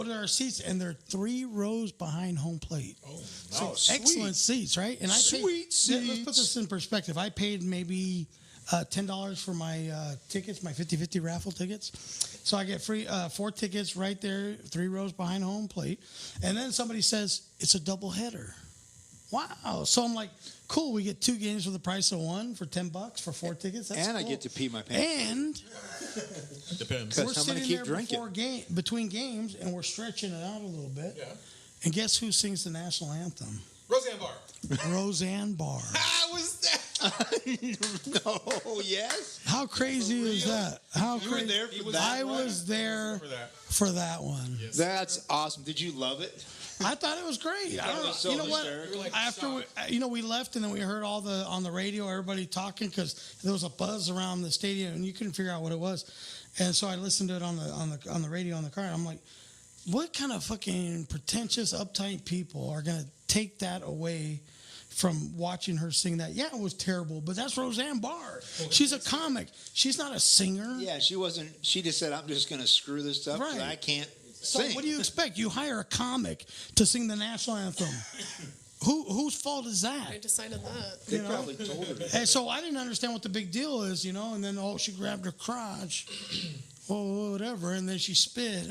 to our seats, and they're 3 rows behind home plate. Oh, So excellent seats, right? And let's put seats. this in perspective. I paid maybe $10 for my tickets, my 50-50 raffle tickets. So I get free 4 tickets right there, 3 rows behind home plate. And then somebody says, it's a double header. Wow. So I'm like, cool, we get 2 games for the price of 1 for $10 for 4 tickets. That's And I cool. get to pee my pants. And Depends. Because we're I'm gonna sitting keep there drinking. between games, and we're stretching it out a little bit. Yeah. And guess who sings the national anthem? Roseanne Barr. Roseanne Barr. How was that? No, yes. How crazy is that? How You were crazy? there for that I one? was there For that. for that one. That's awesome. Did you love it? I thought it was great. I thought don't it know. was so You know what? hysterical? Like After we left, and then we heard all on the radio, everybody talking, because there was a buzz around the stadium, and you couldn't figure out what it was. And so I listened to it on the radio on the car. And I'm like, what kind of fucking pretentious, uptight people are gonna take that away from watching her sing that? Yeah, it was terrible, but that's Roseanne Barr. She's a comic. She's not a singer. Yeah, she wasn't. She just said, "I'm just going to screw this up. 'Cause Right. I can't So sing." what do you expect? You hire a comic to sing the national anthem. Whose fault is I that? decided that. They probably told her. And so I didn't understand what the big deal is, and then she grabbed her crotch, whatever, and then she spit.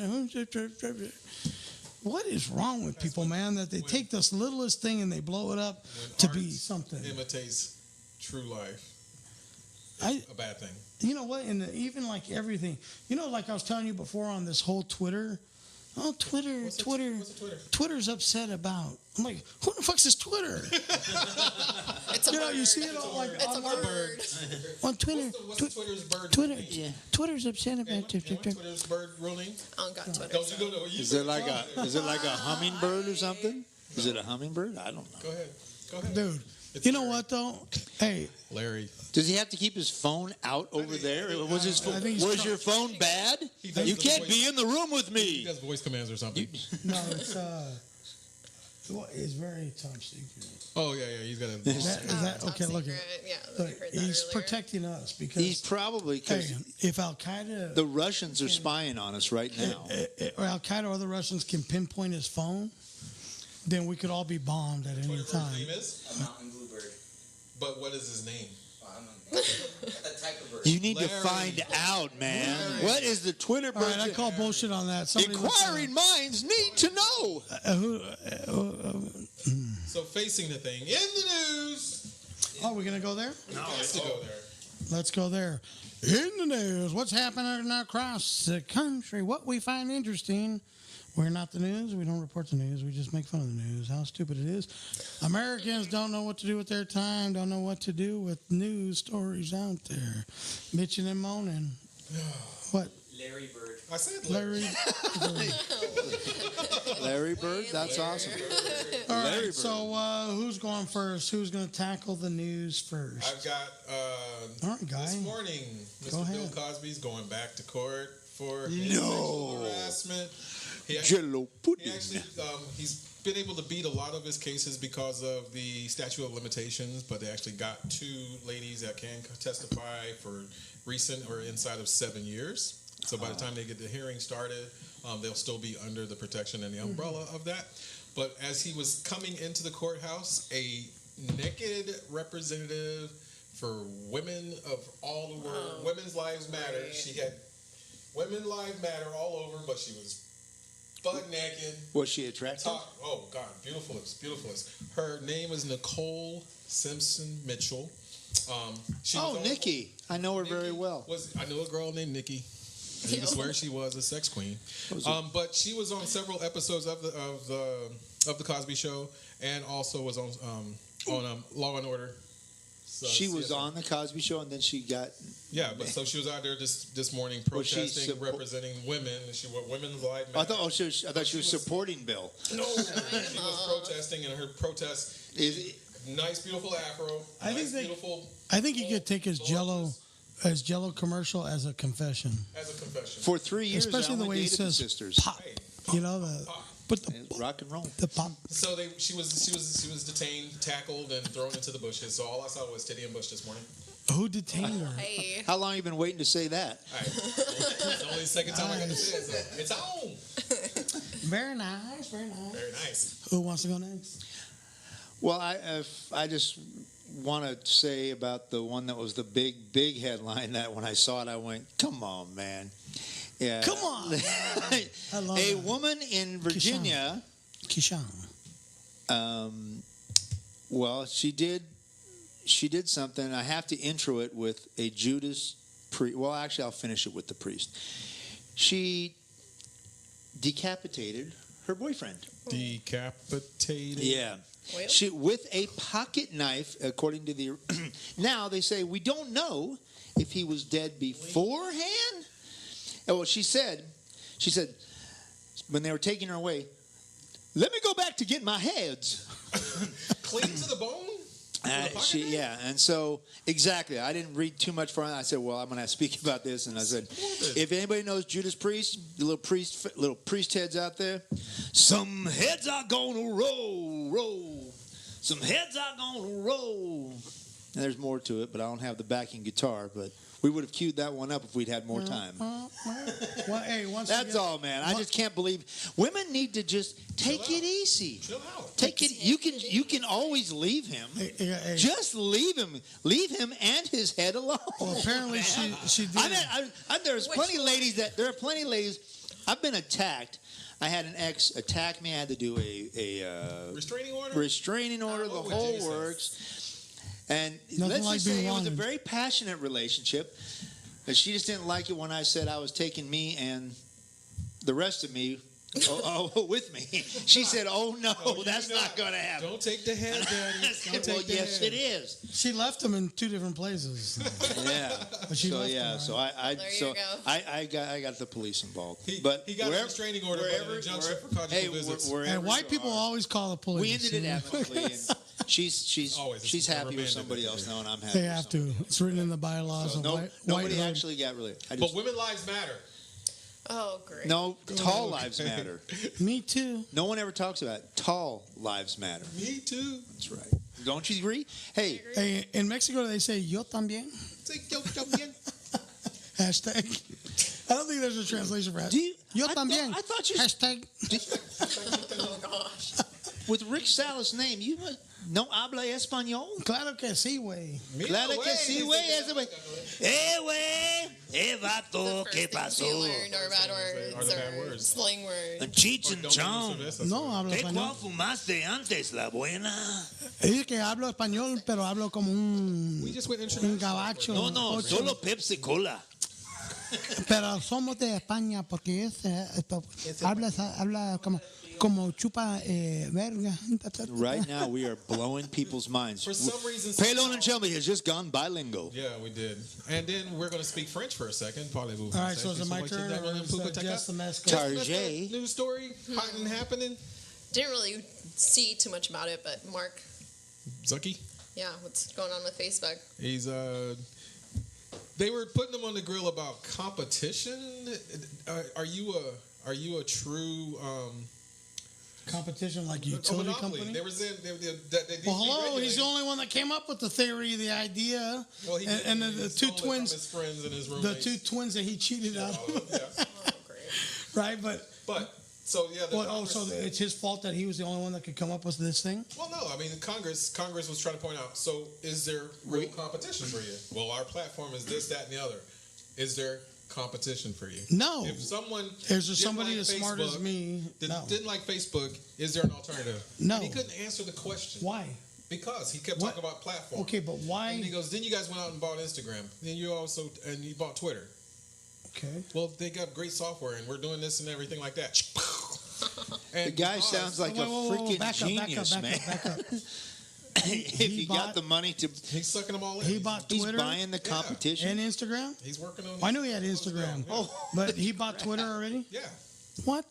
What is wrong with people, man? That they take this littlest thing and they blow it up to be Art something. imitates true life. I, A bad thing. you know what? And even like everything, like I was telling you before on this whole Twitter. Oh, Twitter. What's a Twitter? Twitter's upset about. I'm like, who the fuck's is Twitter? It's a bird. You see it all like It's on a bird. on Twitter. What's the Twitter's bird? Twitter. name? Twitter's upset about What's Twitter's bird real name? I don't got Twitter. Don't you go to? Is it like a hummingbird or something? Is it a hummingbird? I don't know. Go ahead. Go ahead. Dude, It's you know Larry. what though? Hey, Larry. Does he have to keep his phone out over there? Was I think he's was your phone bad? He does You the can't voice. be in the room with He me. does voice commands or something. no, it's Well, it's very top secret. Oh yeah, he's got a. Is that okay? Look at Yeah, look, we heard that he's earlier. protecting us because He's probably because hey, if Al Qaeda the Russians are spying on us right now. or Al Qaeda or the Russians can pinpoint his phone, then we could all be bombed at any Whatever his time. name is. A mountain bluebird. But what is his name? Well, I don't know. A type of bird. You need to Larry. find out, man. What is the Twitter All right, I bird? call bullshit on that. Somebody look Inquiring minds need to know. So facing the thing in the news. oh, we're gonna go there. No, let's go there. Let's go there. In the news, what's happening across the country? What we find interesting. We're not the news. We don't report the news. We just make fun of the news. How stupid it is. Americans don't know what to do with their time. Don't know what to do with news stories out there. Bitching and moaning. What? Larry Bird. I said Larry. Larry Bird, that's awesome. All Larry right. Bird. So who's going first? Who's going to tackle the news first? I've got All right, Guy. this morning. Go Mr. ahead. Bill Cosby's going back to court for sexual harassment. He Jello pudding. he's been able to beat a lot of his cases because of the statute of limitations, but they actually got 2 ladies that can testify for recent or inside of 7 years. So by the time they get the hearing started, they'll still be under the protection and the umbrella of that. But as he was coming into the courthouse, a naked representative for women of all the world, Women's Lives Matter. She had Women Lives Matter all over, but she was butt naked. Was she attractive? Oh God, beautiful. Her name is Nicole Simpson Mitchell. She was on- Nikki. I know her very Nikki well. I know a girl named Nikki. I can swear she was a sex queen. But she was on several episodes of the Cosby Show, and also was on Law and Order. So, She was on the Cosby Show, and then she got. Yeah, but so she was out there this morning Was she protesting, representing women. And she was Women's Lives Matter. I thought she was supporting Bill. No, she was protesting, and her protest nice, beautiful afro. I nice, think beautiful. I think you could take his Jello commercial as a confession. As a confession. For 3 years, Especially I the only way he dated the says sisters. pop. You know but the Rock and roll. the pop. So she was detained, tackled, and thrown into the bushes. So all I saw was Titty and Bush this morning. Who detained her? Hey. How long have you been waiting to say that? All right. It's only the second time I got to say it. So it's on. Very nice, very nice. Very nice. Who wants to go next? Well, I just want to say about the one that was the big headline that when I saw it, I went, come on, man. Yeah. Come on. I love A that. woman in Virginia. Kishan. Well, she did something. I have to intro it with a Judas Priest. Well, actually, I'll finish it with the priest. She decapitated her boyfriend. Decapitated. Yeah. Well. She with a pocket knife, according to the. Now they say we don't know if he was dead beforehand. Well, she said, when they were taking her away, let me go back to get my heads. Clean to the bone? And so exactly. I didn't read too much for it. I said, well, I'm going to speak about this, and I said, if anybody knows Judas Priest, the little priest heads out there, some heads are gonna roll. Some heads are gonna roll. And there's more to it, but I don't have the backing guitar. But we would have queued that one up if we'd had more time. Well, hey, That's all, man. I just can't believe women need to just take it easy. Chill out. Take it. You can always leave him. Hey. Just leave him. Leave him and his head alone. Well, apparently she did. There are plenty of ladies. I've been attacked. I had an ex attack me. I had to do a Restraining order? Restraining order, the what would whole Jesus? works. And Nothing let's like just say being it was a wanted. very passionate relationship. But she just didn't like it when I said I was taking me and the rest of me with me. She said, "Oh no, that's not going to happen." Don't take the head, Daddy. Don't Well, take the yes, head. it is. She left him in 2 different places. Yeah. But she left him, So right? I got the police involved. He But got a restraining order, but an injunction for conjugal visits. And white people always call the police. We ended it amicably, and she's Always. she's Never happy with abandoned somebody it. else now, and I'm happy. They with have to. It's written in the bylaws. So of nobody whitehood. actually got really. But women lives matter. Oh, great. No, tall lives matter. Me too. No one ever talks about it. Tall lives matter. Me too. That's right. Don't you agree? Hey, In Mexico, they say yo también. Hashtag. I don't think there's a translation for that. Yo también. I thought you. Hashtag. Oh, gosh. With Rick Salas' name, you no habla español. Claro que sí, güey. Claro que sí, güey. Ese güey. Güey, vato, ¿qué pasó? You learn are bad words the bad words. slang words. Cheech and Chong. No hablo ¿Qué cuál español. fumaste antes, la buena? Dice que hablo español, pero hablo como We just went un international. gabacho. No, Ocho. solo Pepsi Cola. Pero somos de España porque habla como chupa verga. Right now, we are blowing people's minds. For some reason, Pelon and Chubby has just gone bilingual. Yeah, we did. And then we're going to speak French for a second. All All right, so is it my turn or is Jess the Mess? Tarjay. News story hot and happening. Didn't really see too much about it, but Mark, Zucky. yeah, what's going on with Facebook? He's they were putting him on the grill about competition. Are you a true Competition like utility monopoly? company? They were saying Well, hello, he's the only one that came up with the theory, the idea, and the two twins, his friends and his the roommates. two twins that he cheated on, Yeah. Oh, great. right? But So yeah. so it's his fault that he was the only one that could come up with this thing. Well, no, I mean Congress was trying to point out. So is there real competition for you? Well, our platform is this, that, and the other. Is there competition for you? No. If someone Is there didn't somebody like as smart as Facebook, me? No. didn't like Facebook, is there an alternative? No. And he couldn't answer the question. Why? Because he kept What? talking about platform. Okay, but why? And he goes, then you guys went out and bought Instagram. Then you bought Twitter. Okay. Well, they got great software, and we're doing this and everything like that. The And guy because- sounds like a freaking genius, man. Back up. If he got the money to, He's sucking them all in. He bought he's Twitter buying the competition. and Instagram. He's working on. I knew he had Instagram. Yeah. But he bought Twitter already? Yeah. What?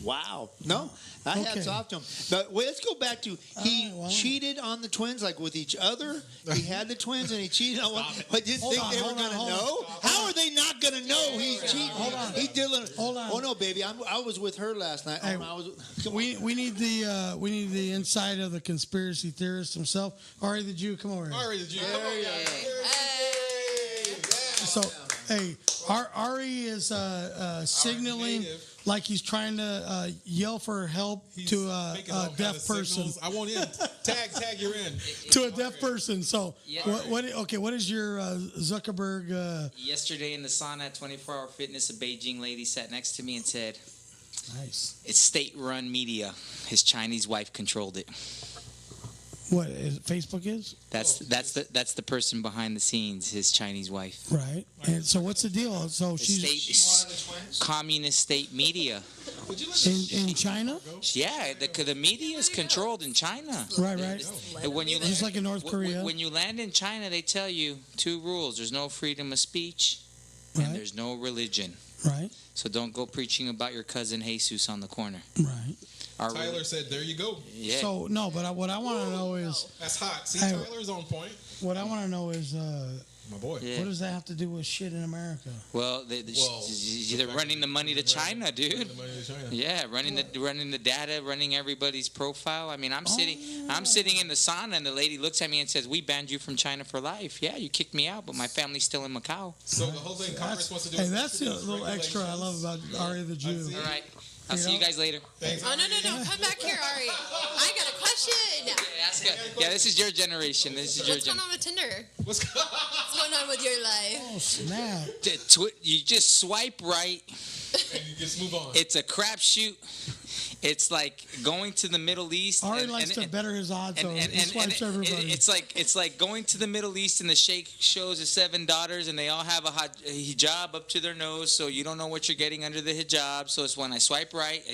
Wow. No, I hats Okay. off to him. But let's go back to he right, well. cheated on the twins like with each other. He had the twins and he cheated on one. But didn't think they were going to know. How are they not going to know he's cheating? Hold on. He did. Hold on. Oh no, baby, I was with her last night. Hey, I was. Come We need the inside of the conspiracy theorist himself. Ari the Jew, come over here. Ari the Jew. Come on, guys. So, hey, Ari is signaling native. like he's trying to yell for help He's to a making all kind deaf of person. signals. I want in. Tag, you're in. To a deaf person. So, Yeah. what is your Zuckerberg? Yesterday in the sauna at 24 Hour Fitness, a Beijing lady sat next to me and said, Nice. "It's state-run media. His Chinese wife controlled it." What is Facebook is? That's the person behind the scenes. His Chinese wife. Right. And so what's the deal? So The she's communist state media. in China? Yeah, the media is controlled in China. Right, right. And when you Just like in North Korea. when you land in China, they tell you two rules: there's no freedom of speech, Right. and there's no religion. Right. So don't go preaching about your cousin Jesus on the corner. Right. Tyler said, "There you go." Yeah. So no, but what I want to know is That's hot. See, Hey. Tyler's on point. what I want to know is My boy. Yeah. what does that have to do with shit in America? Well, they're running the money to China, dude. The money to China. Yeah, running the data, running everybody's profile. I mean, I'm sitting in the sauna, and the lady looks at me and says, "We banned you from China for life." Yeah, you kicked me out, but my family's still in Macau. So the whole thing Congress wants to do. Hey, is that's the introduce little extra I love about Ari the Jew. All right, I'll You see you know? guys later. Thanks, Oh, no. Come back here, Ari. I got a question. Yeah, this is your generation. This is your What's going generation. on with Tinder? What's What's going on with your life? Oh snap! You just swipe right. and you just move on. It's a crapshoot. It's like going to the Middle East. Ari likes to better his odds, so he swipes everybody. It's like going to the Middle East and the sheikh shows his 7 daughters and they all have a hijab up to their nose, so you don't know what you're getting under the hijab. So it's when I swipe right.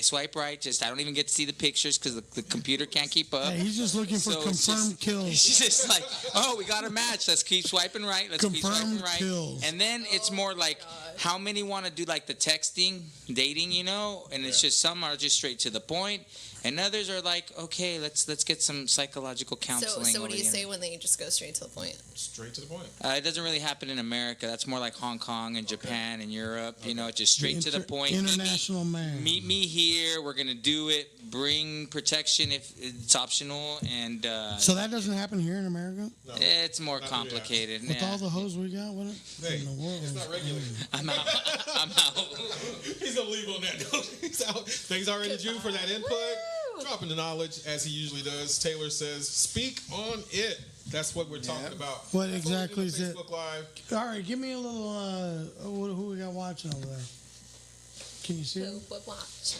Just I don't even get to see the pictures because the computer can't keep up. Hey, he's just looking for So it's confirmed kills. It's just like, oh, we got a match. Let's keep swiping right. Let's keep swiping Confirmed right. kills. And then it's more like how many want to do like the texting, dating, you know? And it's just some are just straight to the point. And others are like, okay, let's get some psychological counseling. So what do you say when they just go straight to the point? Straight to the point. It doesn't really happen in America. That's more like Hong Kong and Japan and Europe. You know, just straight to the point. International man. Meet me here. We're gonna do it. Bring protection if it's optional. And so that doesn't happen here in America. No, it's more complicated. With all the hoes we got, what in the world? It's not regulated. I'm out. I'm out. He's gonna leave on that note. He's out. Thanks already, Jew, for that input. Dropping the knowledge as he usually does. Taylor says, "Speak on it." That's what we're talking about. What exactly is it? Facebook Live. All right, give me a little. Who we got watching over there? Can you see it? What watch?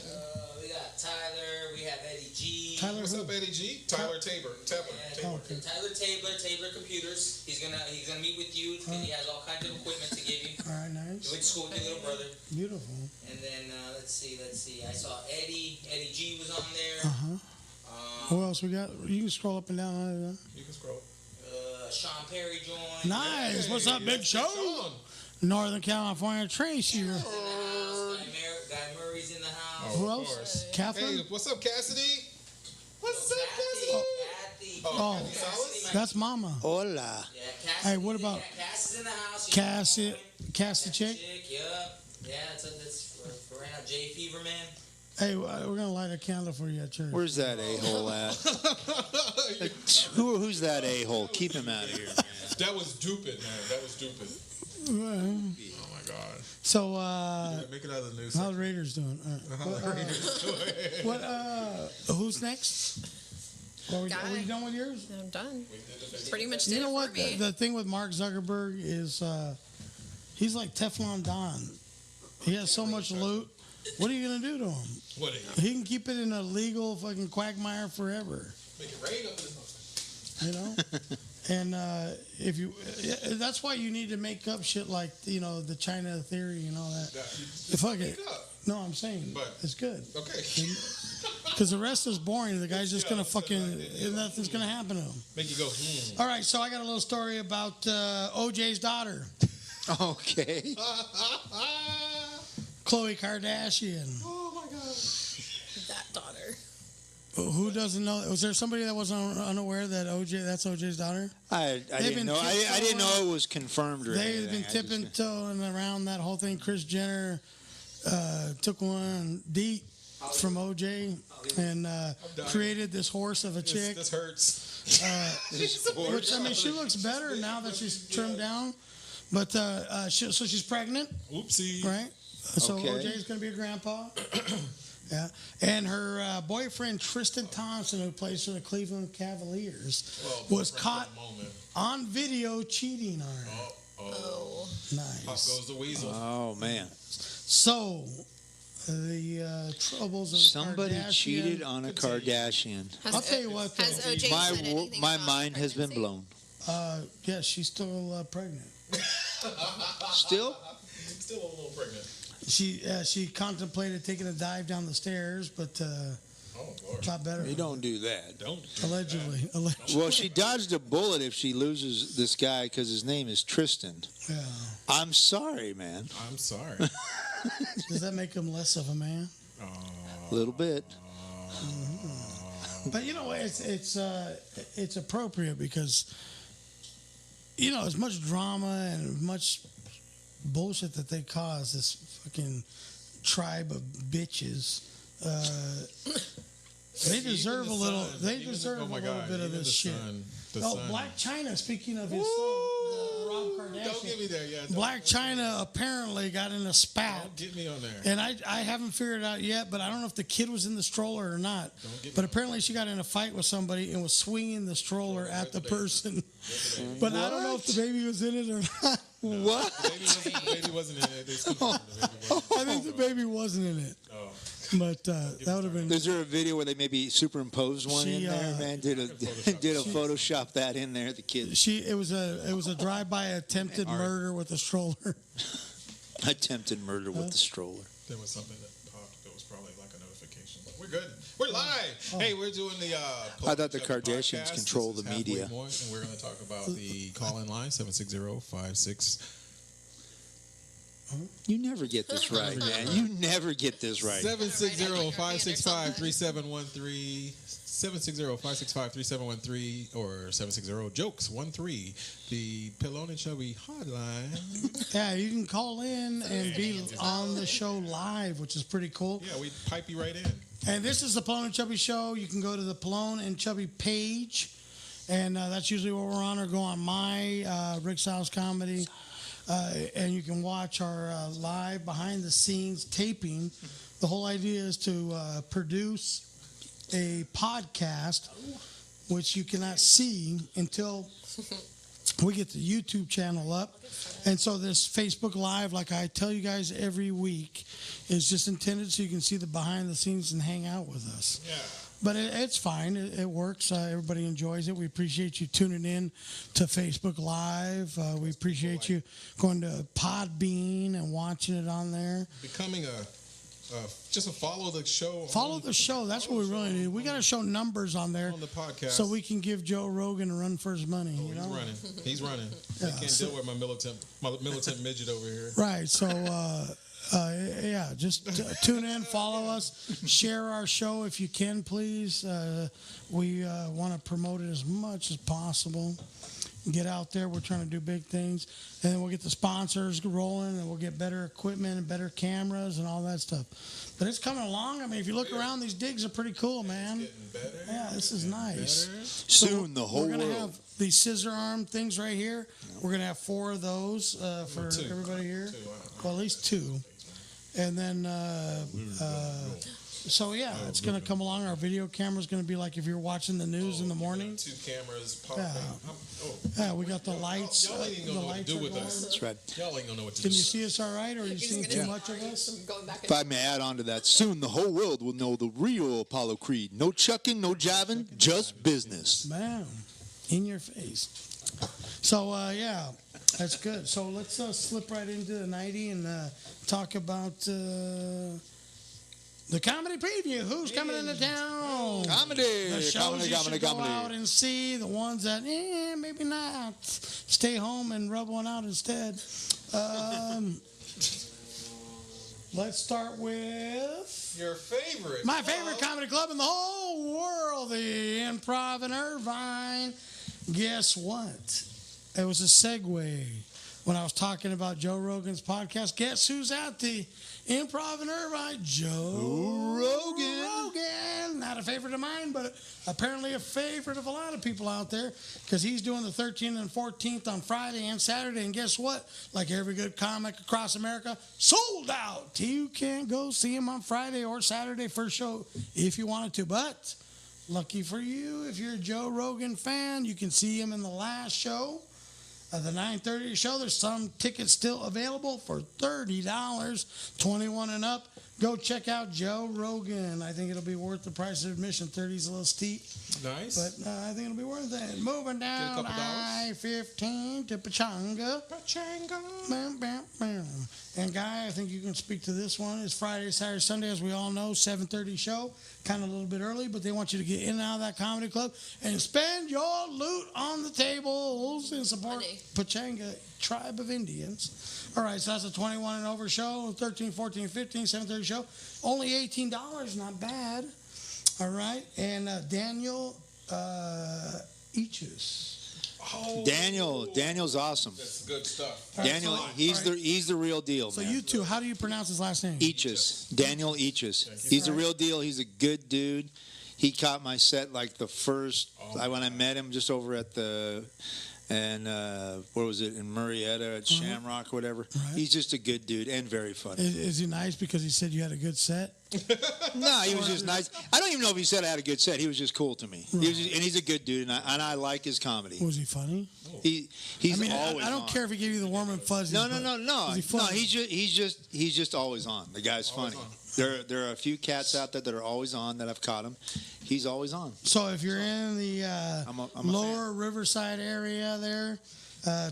We got Tyler. We have Eddie G. Tyler, What's up, Eddie G? Tyler Tabor. Yeah, Tyler Tabor Computers. He's gonna meet with you. He has all kinds of equipment to give you. All right, nice. You went to school with your little brother. Beautiful. And then let's see. I saw Eddie G was on there. Who else we got? You can scroll up and down. You can scroll. Sean Perry joined. Nice. What's up, Big Show? Sean. Northern California Tracy. Guy Murray's in the house. Who else? Catherine. Hey, what's up, Cassidy? What's up, Cassidy? Kathy. Oh, Kathy Salas? that's Mama. Hola. Yeah, Cass. Hey, what about Cass is in the house. Cass the chick? Yup. Yeah, that's for right now. Jay Feverman. Hey, we're gonna light a candle for you at church. Where's that a-hole at? Who's that a-hole? Keep him out of here, man. That was stupid, man. That was stupid. Well, Oh my God. so, Make it out of the news. how's Raiders doing? Who's next? Are we done with yours? I'm done. Pretty much did You know it what? for me. The thing with Mark Zuckerberg is he's like Teflon Don. He has so much loot. What are you going to do to him? What? He can keep it in a legal fucking quagmire forever. Make it rain up in this motherfucker. You know? And if you, that's why you need to make up shit like, the China theory and all that. Fuck it. No, I'm saying But- it's good. Okay. Because the rest is boring. The guy's just going to nothing's going to happen to him. Make you go, All right, so I got a little story about OJ's daughter, Okay. Khloe Kardashian. Oh my God. That daughter. Who doesn't know? Was there somebody that was unaware that that's OJ's daughter? I didn't know. I didn't know it was confirmed or anything. They've been tipping-toeing around that whole thing. Kris Jenner took one deep from OJ and created this horse of a chick. This hurts. Which, I mean, she looks better now that she's trimmed down. But so she's pregnant, Oopsie. right? So Okay. OJ's going to be a grandpa. Yeah. And her boyfriend, Tristan Thompson, who plays for the Cleveland Cavaliers, was caught on video cheating on her. Oh. Nice. Pop goes the weasel. Oh man. So, the troubles of Somebody Kardashian. cheated on a Kardashian. I'll tell you what, though. Has OJ said anything My about mind has been pregnancy? blown. Yeah, she's still pregnant. Still? Still a little pregnant. She contemplated taking a dive down the stairs, but Oh Lord. got better. You don't do that. Don't. Do Allegedly. Well, she dodged a bullet if she loses this guy because his name is Tristan. Yeah. I'm sorry, man. that. I'm sorry. Does that make him less of a man? A little bit. But it's appropriate because as much drama and much bullshit that they cause this fucking tribe of bitches. They deserve a little. They deserve a little bit of this shit. Black China. Speaking of his son, Rob Kardashian. Don't get me there yet. Black China apparently got in a spat. Don't get me on there. And I haven't figured it out yet, but I don't know if the kid was in the stroller or not. But apparently she got in a fight with somebody and was swinging the stroller at the person. But I don't know if the baby was in it or not. What? The baby wasn't in it. They confirmed the baby wasn't. I think the baby wasn't in it. Oh. But that would have been. Is there a video where they maybe superimposed one in there, man? Did a Photoshop that in there? The kid It was a drive-by attempted murder with a stroller. attempted murder with the stroller. There was something that popped. That was probably like a notification. But we're good. We're live. Hey, we're doing the. I thought the Chubby Kardashians podcast. control This the is Halfway media. More, and we're going to talk about the call-in line 760-56. You never get this right, man. You never get this right. 760-565-3713. 760-565-3713 or 760-JOKES13, the Pelon and Chubby hotline. Yeah, you can call in and be on the show live, which is pretty cool. Yeah, we pipe you right in. And this is the Pelon and Chubby show. You can go to the Pelon and Chubby page, and that's usually what we're on, or go on my Rick Siles Comedy, and you can watch our live behind-the-scenes taping. The whole idea is to produce a podcast, which you cannot see until we get the YouTube channel up. And so this Facebook Live, like I tell you guys every week, is just intended so you can see the behind the scenes and hang out with us. Yeah. But it's fine. It works. Everybody enjoys it. We appreciate you tuning in to Facebook Live. We appreciate you going to Podbean and watching it on there. Becoming just a follow the show. Follow the show. That's what we really need. We got to show numbers on there on the podcast, so we can give Joe Rogan a run for his money. Oh, he's running. Yeah, I can't deal with my militant midget over here. Right. So, yeah, just tune in, follow us, share our show if you can, please. We want to promote it as much as possible. Get out there. We're trying to do big things. And then we'll get the sponsors rolling, and we'll get better equipment and better cameras and all that stuff. But it's coming along. I mean, if you look around, these digs are pretty cool, man. Yeah, this is nice. Soon the whole world. We're going to have these scissor arm things right here. We're going to have 4 of those for everybody here. Well, at least 2. And then, so yeah, it's going to come along. Our video camera is going to be like if you're watching the news in the morning. 2 cameras popping. Yeah, we got the lights. Y'all ain't gonna know what to do with us. That's right. Y'all ain't gonna know what to do. Can you see us all right, or are you seeing too much of us? If I may add on to that, soon the whole world will know the real Apollo Creed. No chucking, no jiving, just business. Man, in your face. So, yeah, that's good. So let's slip right into the 90 and talk about the comedy preview. Who's coming into town? Comedy. The shows Comedy, you comedy, should go comedy. out and see. The ones that, maybe not. Stay home and rub one out instead. Let's start with your favorite. My favorite comedy club in the whole world, the Improv in Irvine. Guess what? It was a segue when I was talking about Joe Rogan's podcast. Guess who's at the Improv in Irvine? Joe Rogan. Not a favorite of mine, but apparently a favorite of a lot of people out there, because he's doing the 13th and 14th on Friday and Saturday. And guess what? Like every good comic across America, sold out. You can go see him on Friday or Saturday, first show, if you wanted to. But lucky for you, if you're a Joe Rogan fan, you can see him in the last show. The 9:30 show, there's some tickets still available for $30, 21 and up. Go check out Joe Rogan. I think it'll be worth the price of admission. 30 is a little steep. Nice. But I think it'll be worth it. Moving down I-15 to Pachanga. Bam, bam, bam. And Guy, I think you can speak to this one. It's Friday, Saturday, Sunday, as we all know, 7:30 show. Kind of a little bit early, but they want you to get in and out of that comedy club and spend your loot on the tables and support Pachanga Tribe of Indians. All right, so that's a 21 and over show, 13, 14, 15, 7:30 show. Only $18, not bad. All right, and Daniel Eaches. Oh, Daniel's awesome. That's good stuff. Daniel, he's the real deal. So man. you two, how do you pronounce his last name? Eaches. Daniel Eaches. He's the real deal. He's a good dude. He caught my set like the first when I met him just over at the. And where was it? In Murrieta at Shamrock or whatever. Right. He's just a good dude and very funny. Is he nice because he said you had a good set? No, he was just nice. I don't even know if he said I had a good set. He was just cool to me. Right. And he's a good dude, and I like his comedy. Was he funny? He's always. I don't care if he gave you the warm and fuzzy. No. He's just always on. The guy's funny. There are a few cats out there that are always on that I've caught him. He's always on. So if you're in the lower Riverside area there,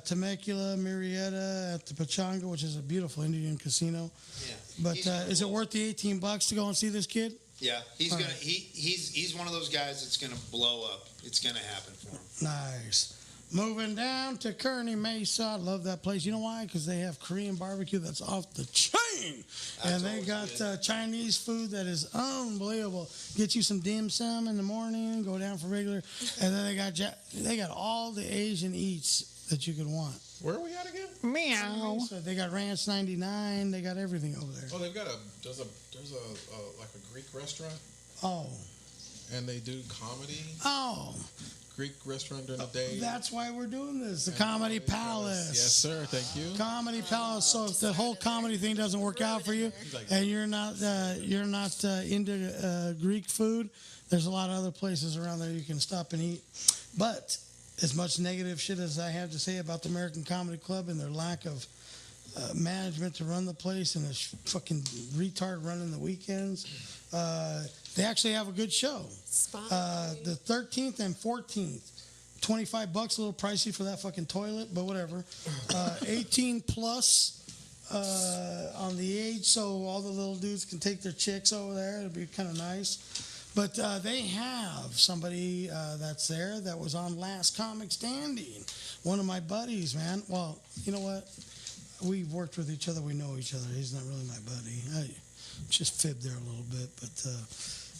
Temecula, Murrieta, at the Pachanga, which is a beautiful Indian casino. Yeah. But is it worth the $18 to go and see this kid? Yeah, he's one of those guys that's gonna blow up. It's gonna happen for him. Nice. Moving down to Kearney Mesa. I love that place. You know why? Because they have Korean barbecue that's off the chain. And they got Chinese food that is unbelievable. Get you some dim sum in the morning, go down for regular. And then they got all the Asian eats that you could want. Where are we at again? Meow. So they got Ranch 99. They got everything over there. Oh, they've got there's a like a Greek restaurant, Oh. and they do comedy. Oh. Greek restaurant during the day. That's why we're doing this. The Comedy Palace. Yes, sir. Thank you. Comedy Palace. So if the whole comedy thing doesn't work out for you, and you're not into Greek food, there's a lot of other places around there you can stop and eat. But as much negative shit as I have to say about the American Comedy Club and their lack of management to run the place and this fucking retard running the weekends, they actually have a good show. The 13th and 14th, $25, a little pricey for that fucking toilet, but whatever. 18 plus on the age, so all the little dudes can take their chicks over there. It'd be kind of nice. But they have somebody that's there that was on Last Comic Standing. One of my buddies, man. Well, you know what? We've worked with each other. We know each other. He's not really my buddy. I just fibbed there a little bit. But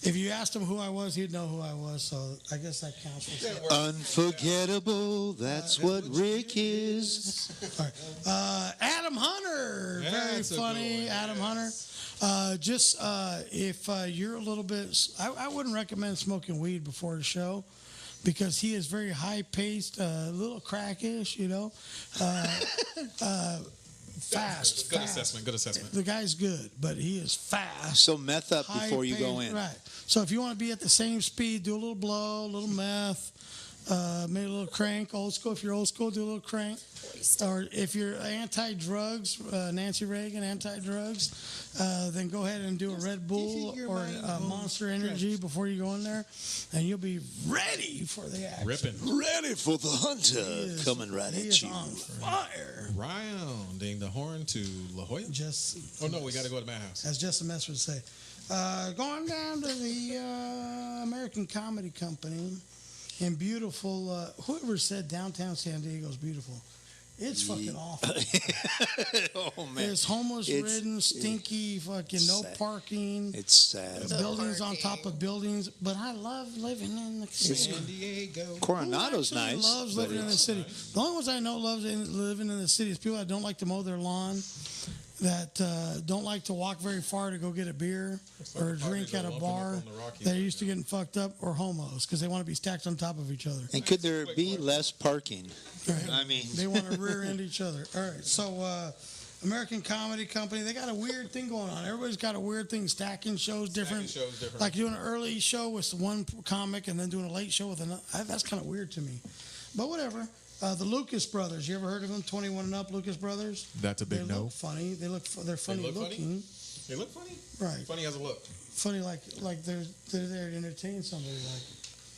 if you asked him who I was, he'd know who I was. So I guess that counts for something. Unforgettable. That's what Rick is. All right. Adam Hunter. Very funny. Adam Hunter. If you're a little bit, I wouldn't recommend smoking weed before the show because he is very high paced, a little crackish, you know. Fast. Good assessment. Good assessment. The guy's good, but he is fast. So meth up before you go in. Right. So if you want to be at the same speed, do a little blow, a little meth, maybe a little crank. Old school. If you're old school, do a little crank. Or if you're anti-drugs, Nancy Reagan, anti-drugs, then go ahead and do a Red Bull or a Monster Energy before you go in there, and you'll be ready for the action. Ripping. Ready for the hunter coming right at you. On fire. Rounding the horn to La Jolla. Just, Oh, no, we got to go to Matt House. as Jess the Mess would say. Going down to the American Comedy Company in beautiful, whoever said downtown San Diego is beautiful. It's fucking awful. Oh, man. It's homeless-ridden, stinky, fucking no sad. parking. It's sad. Buildings on top of buildings. But I love living in the city. San Diego. Coronado's Who actually nice. loves but living in the it's- city. The only ones I know loves living in the city is people that don't like to mow their lawn, that don't like to walk very far to go get a beer or a drink at a bar. They're used to getting fucked up, or homos because they want to be stacked on top of each other. And could there be less parking? Right. I mean, They want to rear end each other. All right, so American Comedy Company, they got a weird thing going on. Everybody's got a weird thing, stacking shows different. Like doing an early show with one comic and then doing a late show with another. That's kind of weird to me. But whatever. The Lucas Brothers, you ever heard of them? 21 and Up, Lucas Brothers. That's a big They no. look funny. They're funny look funny? looking. They look funny? Right. Funny as a look. Funny like they're there to entertain somebody. Like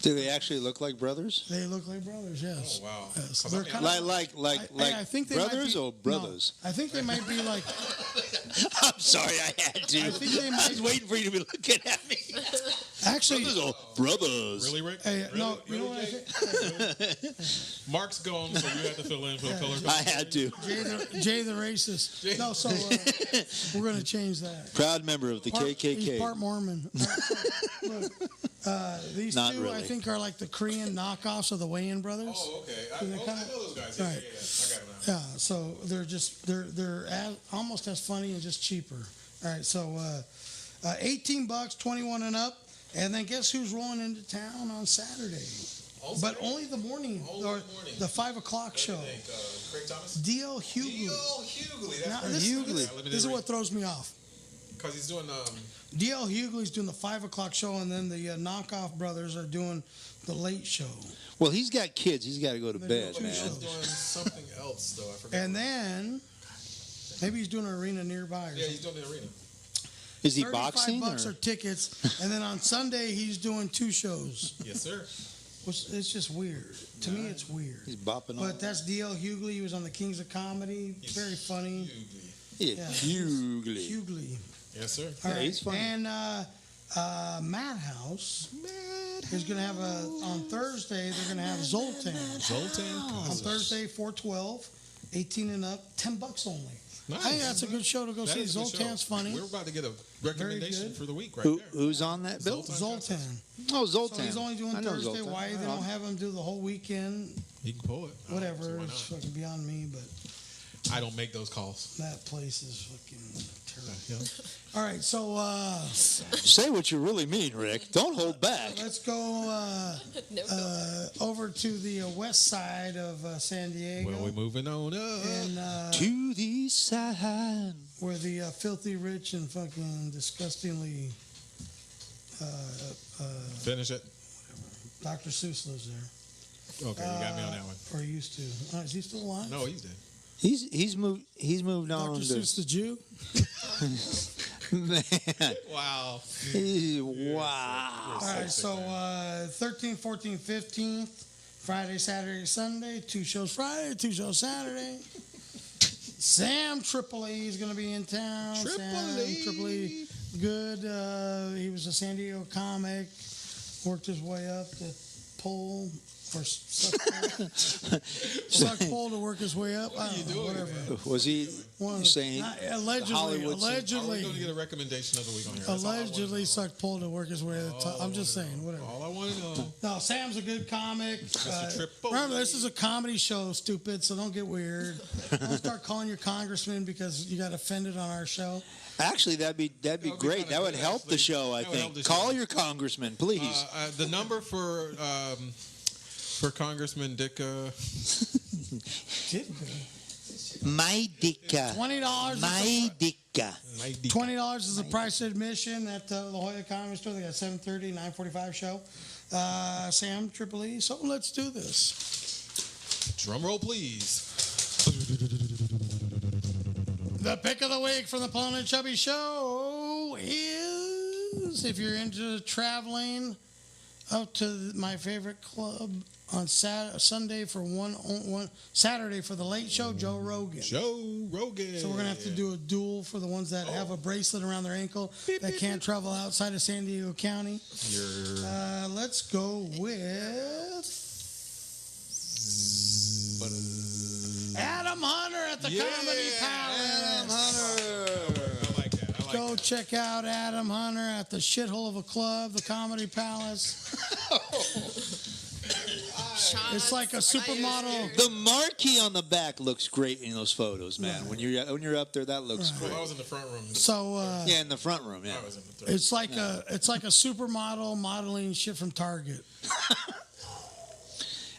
do they actually look like brothers? they look like brothers. Yes. Oh, wow. Yes. 'Cause They're I mean, kind of Like I think they might brothers be- or brothers? No, I think they might be like. I'm sorry, I had to. I think they might. I was waiting for you to be looking at me. Actually, Brothers or brothers? Really, Rick? hey, Really? no, you know Really, what I Jay? think? Mark's gone, so you had to fill in for the color. I had to. Jay the racist. No, so we're going to change that. Proud member of the He's KKK. part Mormon. Look, these Not two, I really. think, are like the Korean knockoffs of the Wayans brothers. Oh, okay. I They're know kinda- those guys. Yeah, right. yeah, yeah. I got them now. Yeah, so they're almost as funny and just cheaper. All right, so $18, 21 and up, and then guess who's rolling into town on Saturday? But only the morning, Only or the morning. the 5 o'clock show. Craig Thomas? D.L. Hughley. D.L. Hughley. Now, That's this is what throws me off. Because he's doing D.L. Hughley's doing the 5 o'clock show, and then the knockoff brothers are doing the late show. Well, he's got kids. He's got to go to They're bed, doing man. he's doing something else though. I forgot. And then maybe he's doing an arena nearby. Or yeah, he's doing the arena. Is he $35 boxing? are Or? tickets, and then on Sunday he's doing 2 shows. Yes, sir. Which it's just weird. To me, it's weird. He's bopping on. But that's D.L. Hughley. He was on the Kings of Comedy. Very funny. Hughley. Yeah, Yeah. Hughley. Hughley. Yes, sir. All Yeah, right. he's funny. And Madhouse. is going to have on Thursday, they're going to have Zoltan. Zoltan? On Thursday, 4/12, 18 and up, $10 only. Nice. I think that's a good show to go That see. is a good Zoltan's show. funny. We're about to get a recommendation for the week right there. Who's on that, Bill? Zoltan. Oh, Zoltan. So he's only doing I know Thursday. Zoltan. Why they don't have him do the whole weekend? He can pull it. Whatever. So why It's not? fucking beyond me, but I don't make those calls. that place is fucking terrible. Yeah. All right, so Say what you really mean, Rick. Don't hold back. let's go over to the west side of San Diego. Well, we're moving on up. and To the side. where the filthy rich and fucking disgustingly Finish it. Dr. Seuss lives there. Okay, you got me on that one. Or he used to. Is he still alive? No, he's dead. He's moved on. Dr. Seuss the Jew? Man. Wow. Wow. All right, so 13th, 14th, 15th, Friday, Saturday, Sunday, 2 shows Friday, 2 shows Saturday. Sam Tripoli is going to be in town. Tripoli, good. He was a San Diego comic, worked his way up the pole, or sucked pole to work his way up. What are you doing, whatever. man? Was he saying Allegedly, Hollywood Are we allegedly, going to get a recommendation of the week on here? That's all I wanna allegedly know. sucked pole to work his way to the top. I'm just saying, whatever. All I want to know. No, Sam's a good comic. Tripoli. Remember, this is a comedy show, stupid, so don't get weird. Don't start calling your congressman because you got offended on our show. Actually, that'd be That would be great. kinda That would good, help the actually. show, I That would help think. the Call show. your congressman, please. The number for Congressman Dick. My dicka. $20. My dicka. $20 is the price of admission at the La Jolla Comedy Store. They got 7:30, 9:45 show. Sam Tripoli. So let's do this. Drum roll, please. The pick of the week from the Pelon and Chubby show is, if you're into traveling up to my favorite club on Sunday for Saturday for the late show, Joe Rogan. Joe Rogan. So we're gonna have to do a duel for the ones that have a bracelet around their ankle that can't travel outside of San Diego County. Let's go with Adam Hunter at the Comedy Palace. Adam Hunter. I like that. I like Go that. check out Adam Hunter at the shithole of a club, the Comedy Palace. It's like a supermodel. The marquee on the back looks great in those photos, man. When you're up there, that looks Well, great. I was in the front room. So Yeah, in the front room. Yeah. I was in the third. it's like a supermodel modeling shit from Target.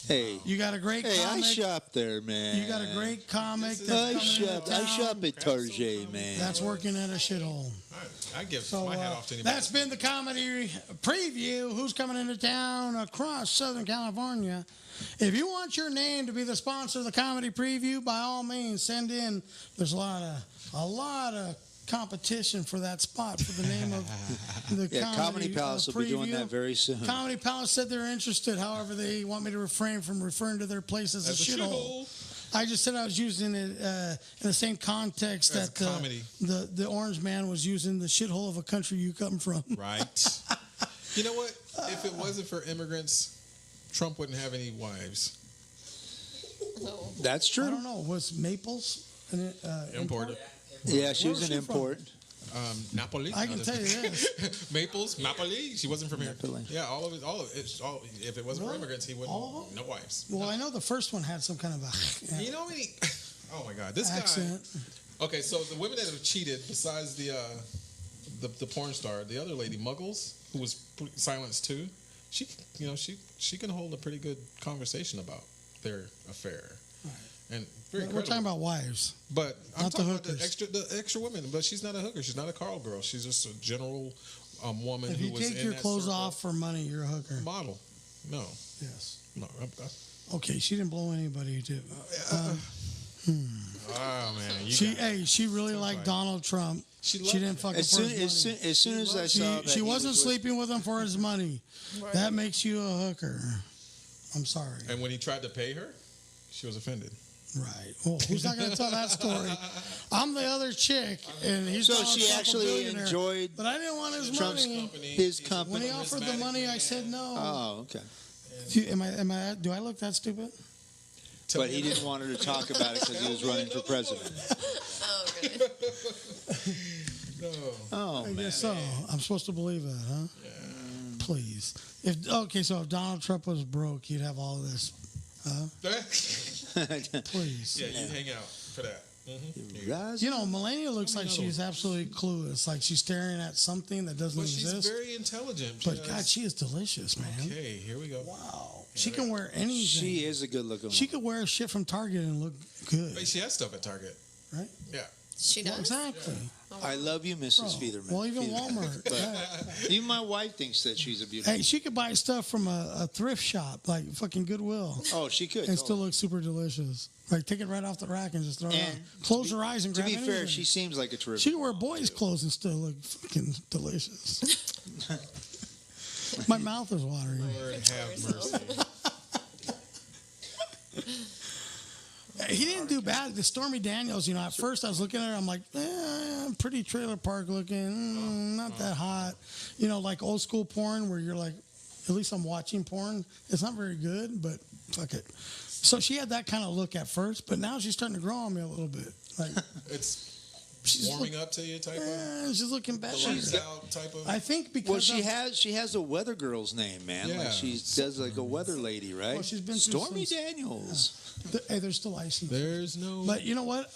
Hey, You got a great hey, I comic. shop there, man. You got a great comic that's I coming into shop town at Target, man. that's working at a shithole. I give So my hat off to anybody. that's been the comedy preview. Who's coming into town across Southern California? If you want your name to be the sponsor of the comedy preview, by all means, send in. There's a lot of competition for that spot for the name of the Comedy Palace will be doing preview. that very soon. Comedy Palace said they're interested. However, they want me to refrain from referring to their place as a shithole. I just said I was using it in the same context As that comedy. the Orange Man was using the shithole of a country you come from. Right. You know what? If it wasn't for immigrants, Trump wouldn't have any wives. No. That's I true. don't know. Was Maples an Imported. Yeah, she Where was was an she from? import. Napoli. I can tell you this. Maples, Napoli. She wasn't from here. Napoli. Yeah, all of it. If it wasn't for Really? immigrants, he wouldn't. All of No wives. Well, I know the first one had some kind of a You know what? Oh my God, this accent. guy. Okay, so the women that have cheated, besides the porn star, the other lady, Muggles, who was silenced too, she can hold a pretty good conversation about their affair. And very We're talking credible. about wives. But I'm not the talking about hookers. the extra women. But she's not a hooker. She's not a Carl girl. She's just a general woman If who you was take in your that clothes circle. off for money, you're a hooker. Model. No. Yes. No. Okay, she didn't blow anybody. Did. Oh man. She really liked Donald Trump. She didn't fuck him As for soon his money. as, soon as I saw that She he wasn't was with- sleeping with him for his money. Right. That makes you a hooker. I'm sorry. And when he tried to pay her, she was offended. Right. Well, who's not going to tell that story? I'm the other chick, and he's So calling she himself a actually billionaire, enjoyed but I didn't want his Trump's money. his company. When he offered the money, I said no. Oh, okay. Do I look that stupid? But he didn't want her to talk about it because he was running for president. Oh, really? Oh, I man. guess so. I'm supposed to believe that, huh? Yeah. Please. So if Donald Trump was broke, he'd have all this. Please. Yeah, you hang out for that. You know, Melania looks like she's absolutely clueless. Like she's staring at something that doesn't But she's exist. very intelligent. But God, she is delicious, man. Okay, here we go. Wow. She can wear anything. She is a good looking woman. She could wear shit from Target and look good. Wait, she has stuff at Target. Right? Yeah. She does? Exactly. I love you, Mrs. Fiederman. Well, even Fiederman. Walmart. But even my wife thinks that she's a beautiful. Hey, she could buy stuff from a thrift shop, like fucking Goodwill, Oh, she could. and still look super delicious. Like, take it right off the rack and just throw it And on. Close her eyes and To grab be fair, anything. she seems like a terrific. She can wear boys' clothes and still look fucking delicious. My mouth is watering. Lord have mercy. He didn't do bad. The Stormy Daniels, you know, at first I was looking at her, I'm like, pretty trailer park looking, not that hot. You know, like old school porn where you're like, at least I'm watching porn. It's not very good, but fuck it. So she had that kind of look at first, but now she's starting to grow on me a little bit. Like she's warming up to you type of? She's looking better. She's out type of? I think because Well, she has a weather girl's name, man. Yeah. Like she does like a weather lady, right? Well, she's been through Stormy some- Daniels. Hey, there's still ice. There's no. But you know what?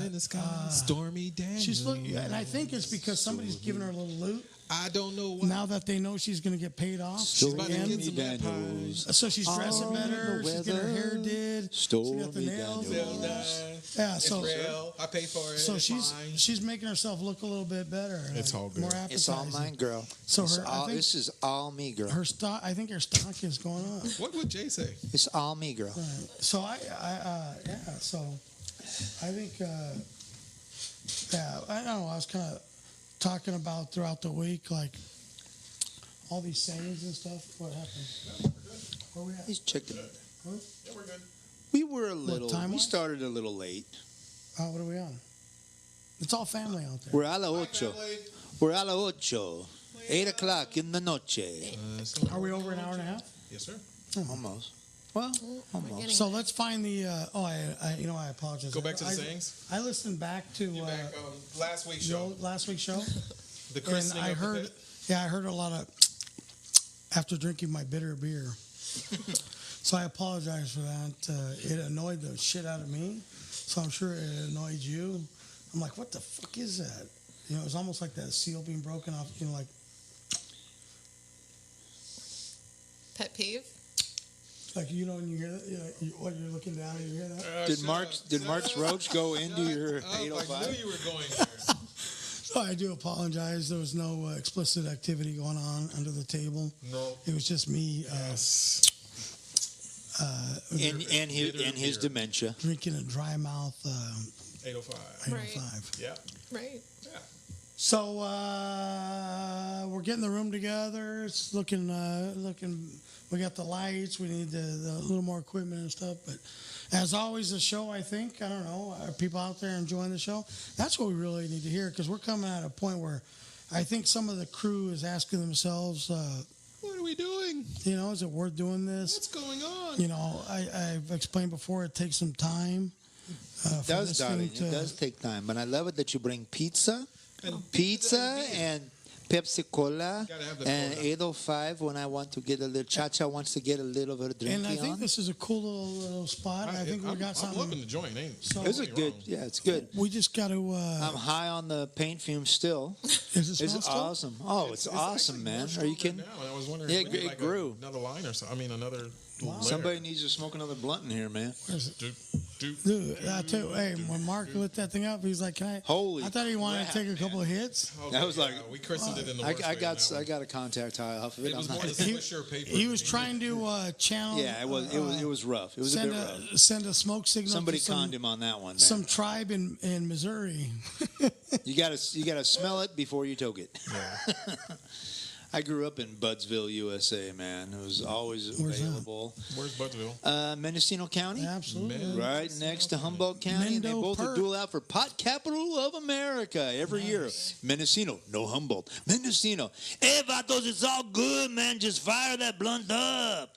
in the sky. Stormy Daniels. She's looking, and I think it's because somebody's giving her a little loot. I don't know why. Now that they know she's going to get paid off, She's about to again. get some Daniels. So she's dressing All better. the She's getting her hair did. She got the Stormy nails. Daniels. Yeah, It's so real. I pay for it. so It's she's mine. she's making herself look a little bit better. It's all good. More appetizing. It's all mine, girl. So It's her, I all, think this is all me, girl. her stock. I think her stock is going up. What would Jay say? It's all me, girl. Right. So yeah. So I think I don't know. I was kind of talking about throughout the week, like all these sayings and stuff. What happened? Where we at? He's checking. Yeah, we're good. We were a little. We time-wise? started a little late. What are we on? It's all family out there. We're a la ocho. We're a la ocho. 8 o'clock in the noche. Are we over an hour and a half? Yes, sir. Almost. Well, almost. So let's find the. I apologize. Go back to the sayings. I listened back to Back last week's show. last week's show, The and christening I of the heard. pit. Yeah, I heard a lot of after drinking my bitter beer. So I apologize for that. It annoyed the shit out of me. So I'm sure it annoyed you. I'm like, what the fuck is that? You know, it was almost like that seal being broken off. You know, like Pet peeve? you know when you hear that, when you're looking down and you hear that. Did Mark's roach go into your I 805? knew you were going there. So I do apologize. There was no explicit activity going on under the table. No. It was just me And his dementia. drinking a dry mouth 805. 805. Yeah. Right. Yeah. So we're getting the room together. It's looking. We got the lights. We need the little more equipment and stuff. But as always, the show. I think I don't know. Are people out there enjoying the show? That's what we really need to hear because we're coming at a point where I think some of the crew is asking themselves, What are we doing? you know, is it worth doing this? What's going on? You know, I've explained before. It takes some time. It does, darling. It does take time. But I love it that you bring pizza and Pepsi Cola Gotta have the and cola. 805 when I want to get a little Cha-Cha wants to get a little bit of drinky And I think on. this is a cool little spot. I think we got I'm something. loving the joint. Ain't So- It's a nothing good, wrong. yeah, it's good. We just got to. I'm high on the paint fumes still. Is it smell It's still? awesome. Oh, it's awesome, actually man. more Are you stronger kidding? Now, and I was wondering Yeah, if we need it like grew. another line or something. I mean, another layer. Somebody needs to smoke another blunt in here, man. Dude, I tell you, hey, when Mark lit that thing up, he's like, "Can I?" Holy I thought he wanted crap, to take a couple of hits. That was like- we christened it in the I worst way on got that one. a contact high off of it. It was I'm more not- the Swisher paper. He was trying to channel. yeah, it was rough. It was a send bit rough. send a smoke signal. Somebody to some, conned him on that one, man. some tribe in Missouri. You gotta smell it before you toke it. Yeah. I grew up in Budsville, USA, man. It was always available. Where's Budsville? Mendocino County. Absolutely. Right next to Humboldt County. And they both are dual out for pot capital of America every year. Mendocino, no Humboldt. Mendocino. Hey, vatos, it's all good, man. Just fire that blunt up.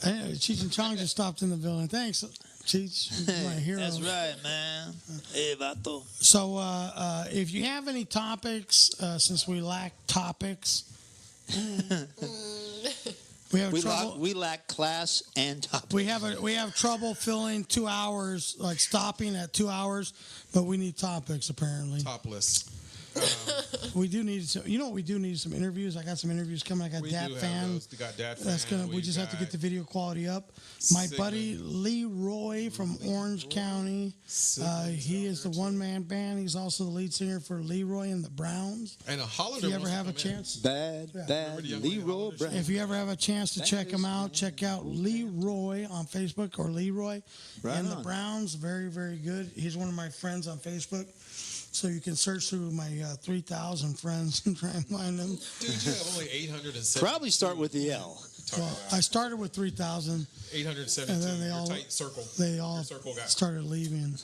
Hey, Cheech and Chong just stopped in the building. Thanks, Cheech. My hero. That's right, man. Hey, vato. So, if you have any topics, since we lack topics, we lack class and topics. We have trouble filling 2 hours, like stopping at 2 hours, but we need topics apparently. Topless. We do need some. You know what? We do need some interviews. I got some interviews coming. I got Dat Fan. We got Dat Fan. That's gonna. We just have to get the video quality up. My buddy Leroy from Orange County. He is the one-man band. He's also the lead singer for Leroy and the Browns. And a Hollander. If you ever have a chance, bad Leroy Brown. If you ever have a chance to check him out, check out Leroy on Facebook or Leroy and the Browns. Very, very good. He's one of my friends on Facebook. So you can search through my 3,000 friends and try and find them. Dude, you have only 870. Probably start with the L. Well, I started with 3,000. 872. And then they all started leaving.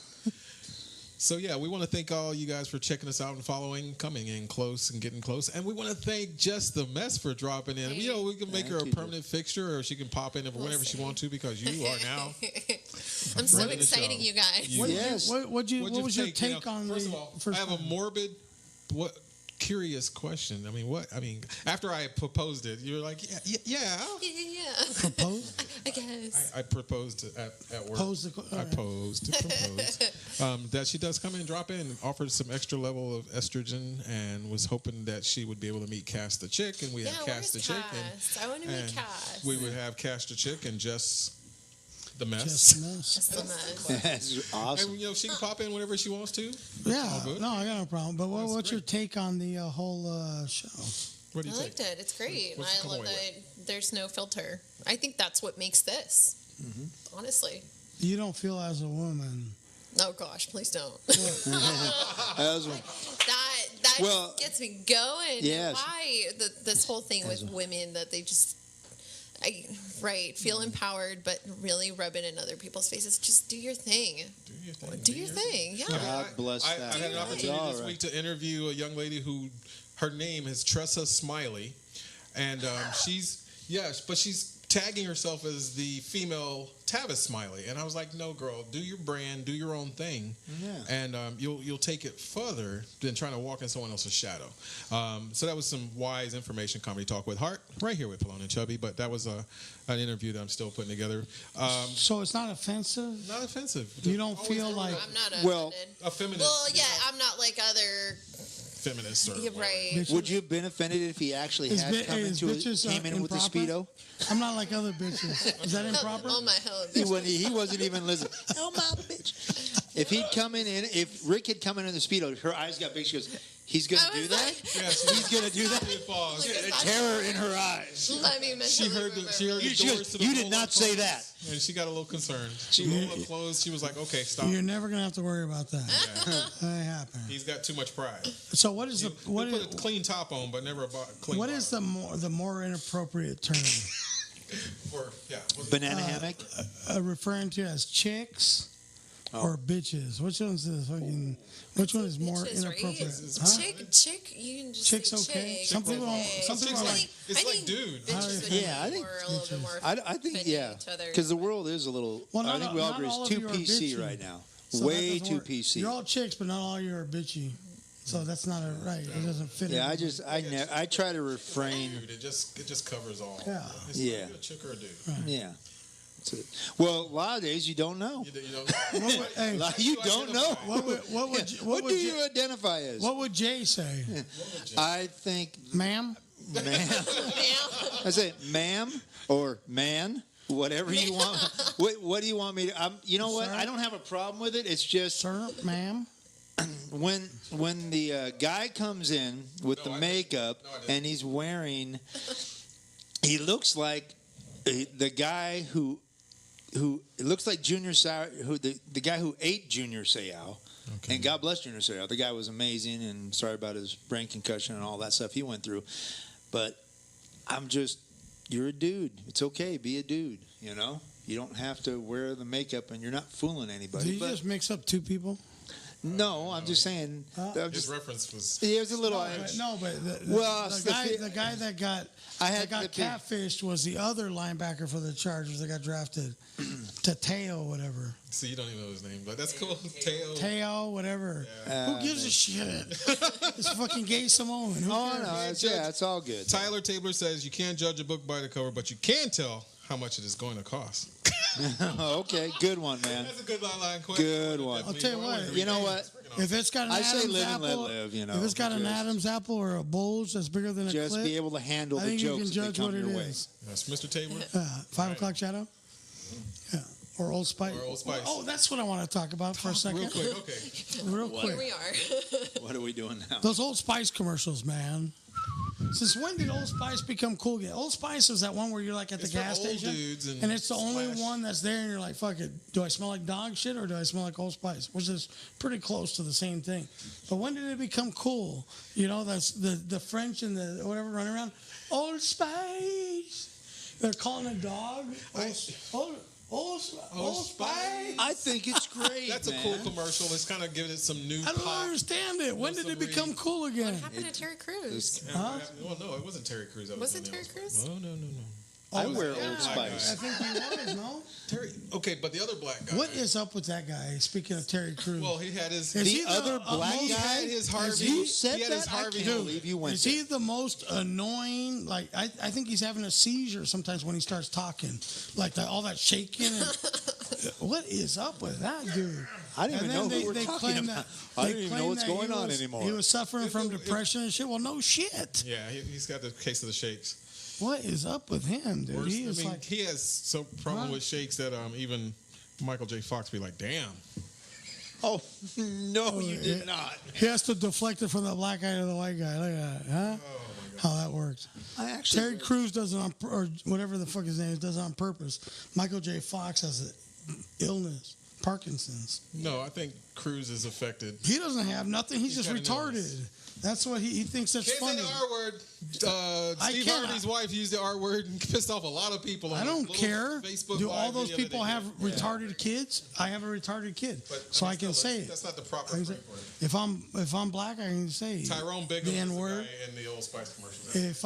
So, yeah, we want to thank all you guys for checking us out and following, coming in close and getting close. And we want to thank Jess the Mess for dropping in. You know, we can make her a permanent fixture, or she can pop in whenever she wants to, because you are now. I'm so exciting, you guys. Yes. What was your take on first of all, I have a morbid, curious question. I mean, after I proposed it, you were like, yeah. Proposed? I guess. I proposed at work. I proposed that she does come in, drop in, offered some extra level of estrogen, and was hoping that she would be able to meet Cass the chick, and we had Cass the chick, I want to meet Cass. We would have Cass the chick and Jess the Mess. Just the Mess. That's awesome. And she can pop in whenever she wants to. Yeah, no, I got no problem. But what's your take on the whole show? What do you I liked it. It's great. I love that there's no filter. I think that's what makes this. Mm-hmm. Honestly. You don't feel as a woman. Oh gosh, please don't. That just gets me going. Yes. Why this whole thing with women that they just feel empowered, but really rub it in other people's faces. Just do your thing. Do your thing. Yeah. God bless that. I had an opportunity this week to interview a young lady who, her name is Tressa Smiley, and she's tagging herself as the female Tavis Smiley, and I was like, no, girl, do your brand, do your own thing, and you'll take it further than trying to walk in someone else's shadow. So that was some wise information comedy talk with Hart, right here with Pelon and Chubby, but that was an interview that I'm still putting together. So it's not offensive? Not offensive. You don't feel like... I'm not offended. A feminist. Well, yeah, I'm not like other... feminists. Or right. Would you have been offended if he actually came in with a Speedo? I'm not like other bitches. Is that improper? Oh, my hell. He wasn't even listening. Oh, my bitch. If he'd come if Rick had come in the Speedo, her eyes got big. She goes, he's going to do that? He's going to do that? The terror in her eyes. Let me she heard the doors to the you did not say that. And she got a little concerned. She rolled up closed. She was like, okay, stop. You're never going to have to worry about that. That happened. He's got too much pride. So what is put a clean top on, but never a clean What is the more inappropriate term? Banana hammock? Referring to as chicks or bitches. Which one is more bitches, inappropriate? Right? Huh? Chick, you can just Chick's say okay. chick. Some people are like, it's like dude. I think a little bit more I think because the world is a little. I think we all agree it's too PC right now. So way too PC. You're all chicks, but not all of you are bitchy. So that's not right. It doesn't fit. Yeah, I try to refrain. It just covers all. Yeah. It's like a chick or a dude. Right. Yeah. Well, a lot of days you don't know. You don't know. What do you identify as? What would Jay say? I think, ma'am. I say, ma'am or man. Whatever you want. What do you want me to? You know what? Sir? I don't have a problem with it. It's just, sir, ma'am. When the guy comes in with the makeup and he's wearing, he looks like the guy who who it looks like Junior Seau, who the guy who ate Junior Seau, and God bless Junior Seau. The guy was amazing, and sorry about his brain concussion and all that stuff he went through. But you're a dude. It's okay, be a dude. You know, you don't have to wear the makeup, and you're not fooling anybody. Did you just mix up two people? No, I'm just saying. His reference was. It was a little. The guy that got the catfished was the other linebacker for the Chargers that got drafted, Tateo, whatever. See, you don't even know his name, but that's cool. Teo, whatever. Yeah. Who gives a shit? It's fucking Gay Simone. It's all good. Tyler Tabler says you can't judge a book by the cover, but you can tell how much it is going to cost. Okay, good one, man. That's a good line question. Good one. I'll tell you what. You know what? If it's got an Adam's live apple, and let live. You know, if it's got an Adam's apple or a Bulge that's bigger than a clip, just be able to handle the jokes. I think you can judge what it is. Yes, Mr. Tabler. 5 o'clock shadow. Yeah. Or Old Spice. Oh, that's what I want to talk about for a second. Real quick, okay. Real quick. Here we are. What are we doing now? Those Old Spice commercials, man. Since when did Old Spice become cool again? Old Spice is that one where you're like at the gas station, and it's the only one that's there, and you're like, fuck it. Do I smell like dog shit or do I smell like Old Spice? Which is pretty close to the same thing. But when did it become cool? You know, that's the French and the whatever running around. Old Spice. They're calling a dog. Old Spice. I think it's great. That's a cool commercial. It's kind of giving it some new. I don't understand it. When did it become cool again? What happened to Terry Crews? Well, no, it wasn't Terry Crews. Was it Terry Crews? No. I wear Old Spice. I think he was, no? Terry. Okay, but the other black guy. What is up with that guy? Speaking of Terry Crews. Well, he had his. The other black guy. He had his Harvey. You said he had that? his Harvey. I can't believe you went Is he the most annoying? Like, I think he's having a seizure sometimes when he starts talking. Like, all that shaking. And, what is up with that dude? I didn't even know who we're talking about. I didn't even know what's going on anymore. He was suffering from depression and shit. Well, no shit. Yeah, he's got the case of the shakes. What is up with him, dude? Worse, he has some problem with shakes that even Michael J. Fox be like, damn. Oh, no, you did not. He has to deflect it from the black guy to the white guy. Look at that, huh? Oh, my God. How that works. Terry Crews does it on, or whatever the fuck his name is, does it on purpose. Michael J. Fox has an illness, Parkinson's. No, I think Crews is affected. He doesn't have nothing. He's just retarded. That's what he thinks that's funny. Can't say the R word. Steve Harvey's wife used the R word and pissed off a lot of people. I don't care. Facebook Do all Live those video people have retarded kids? I have a retarded kid, so I can say it. That's not the proper frame for it. If I'm black, I can say Tyrone Biggum the is the N-word. guy in the Old Spice commercials. If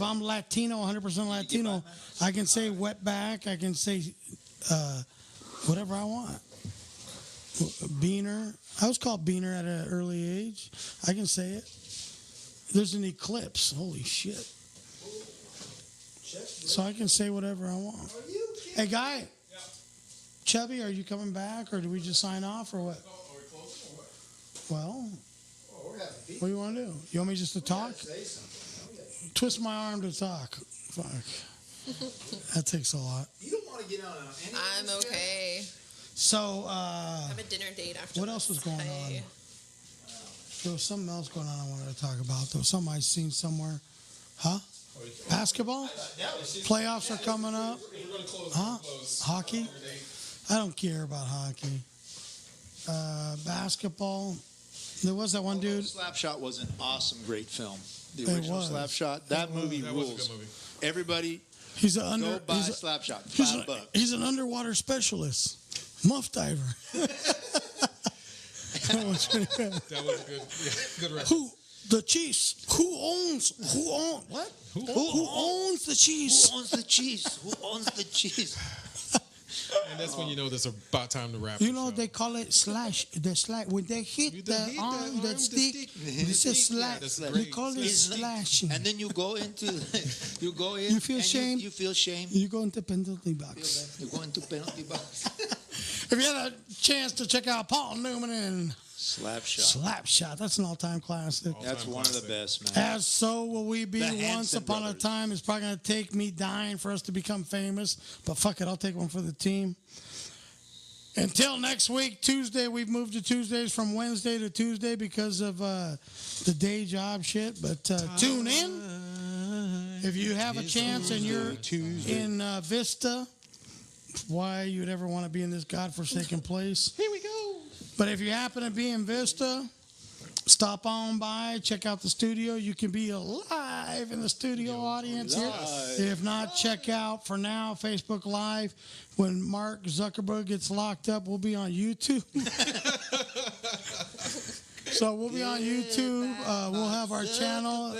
I'm Latino, 100% Latino, I can say wetback. I can say whatever I want. Beaner. I was called Beaner at an early age. I can say it. There's an eclipse. Holy shit. So I can say whatever I want. Hey, Guy. Yeah. Chubby, are you coming back, or do we just sign off, or what? Are we closing or what? Well, what do you want to do? You want me just to talk? Twist my arm to talk. Fuck. That takes a lot. You don't want to get on any. I'm okay. So, I have a dinner date after. What else was going on? There was something else going on I wanted to talk about. There was something I seen somewhere. Huh? Basketball? Playoffs are coming up. Huh? Hockey? I don't care about hockey. Basketball. There was that one dude. Slapshot was an awesome, great film. The original Slapshot. That movie rules. Was a good movie. Everybody, go buy Slapshot. $5. He's an underwater specialist. Muff diver. That was pretty good. That was a good reference. Who the Chiefs? Who owns what? Who owns the Chiefs? Who owns the Chiefs? Who owns the Chiefs? And that's when you know there's about time to wrap. You know they call it slash. The slash when they hit the arm, the stick. It's a slash. They call it slashing. And then you go in. You feel shame. You feel shame. You go into penalty box. You go into penalty box. If you had a chance to check out Paul Newman and Slapshot, that's an all-time classic. That's one of the best, man. As so will we be. Once Hanson upon brothers. a time, it's probably going to take me dying for us to become famous. But fuck it, I'll take one for the team. Until next week, Tuesday. We've moved to Tuesdays from Wednesday to Tuesday because of the day job shit. But tune in if you have a chance and you're in Vista. why you'd ever want to be in this godforsaken place. Here we go. But if you happen to be in Vista, stop on by, check out the studio. You can be live in the studio audience here. If not, check out, for now, Facebook Live. When Mark Zuckerberg gets locked up, we'll be on YouTube. So we'll be on YouTube. We'll have our channel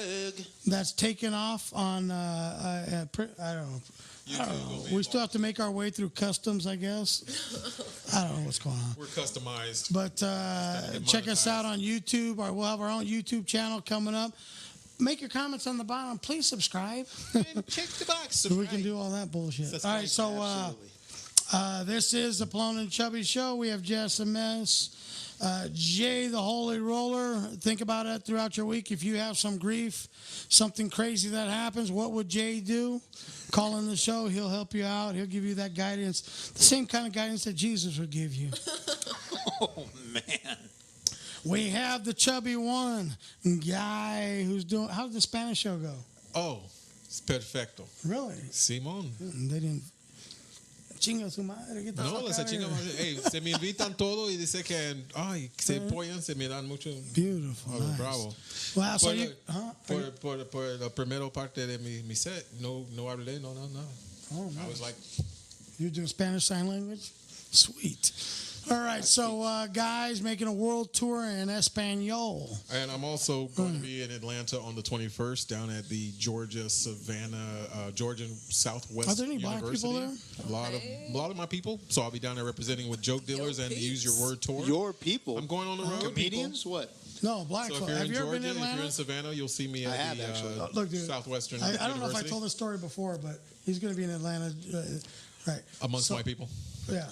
that's taken off on, I don't know. We still have to make our way through customs, I guess. I don't know what's going on. We're customized. But check us out on YouTube. We'll have our own YouTube channel coming up. Make your comments on the bottom. Please subscribe. Check the box. So we can do all that bullshit. All right, so this is the Pelon and Chubby Show. We have Jess the Mess. Jay the Holy Roller. Think about it throughout your week. If you have some grief, something crazy that happens, what would Jay do? Call in the show. He'll help you out. He'll give you that guidance, the same kind of guidance that Jesus would give you. Oh, man. We have the chubby one guy who's doing. How's the Spanish show go? Oh, it's perfecto. Really? Simón. They didn't. Chinga su madre. Get the fuck No, out se of chinga. here. Hey, se me invitan todo y dice que, ay, se apoyan, se me dan mucho. Beautiful. Oh, Nice. bravo. Wow. So Por, you, por la primera parte de mi set, no hablé, no. Oh, I was like, you're doing Spanish Sign Language? Sweet. All right, so guys, making a world tour in Espanol. and I'm also going to be in Atlanta on the 21st down at the Georgia Savannah, Georgian Southwest Are there any black University. people there? A lot of my people. So I'll be down there representing with Joke Dealers and Use Your Word tour. Your people. I'm going on the road. Comedians? People. What? No, black So if folk. you're Have in you ever Georgia, been in if you're Atlanta? in Savannah, you'll see me I at have, the actually. Look, dude, Southwestern I University. don't know if I told this story before, but he's going to be in Atlanta. Right. Amongst my people. Yeah.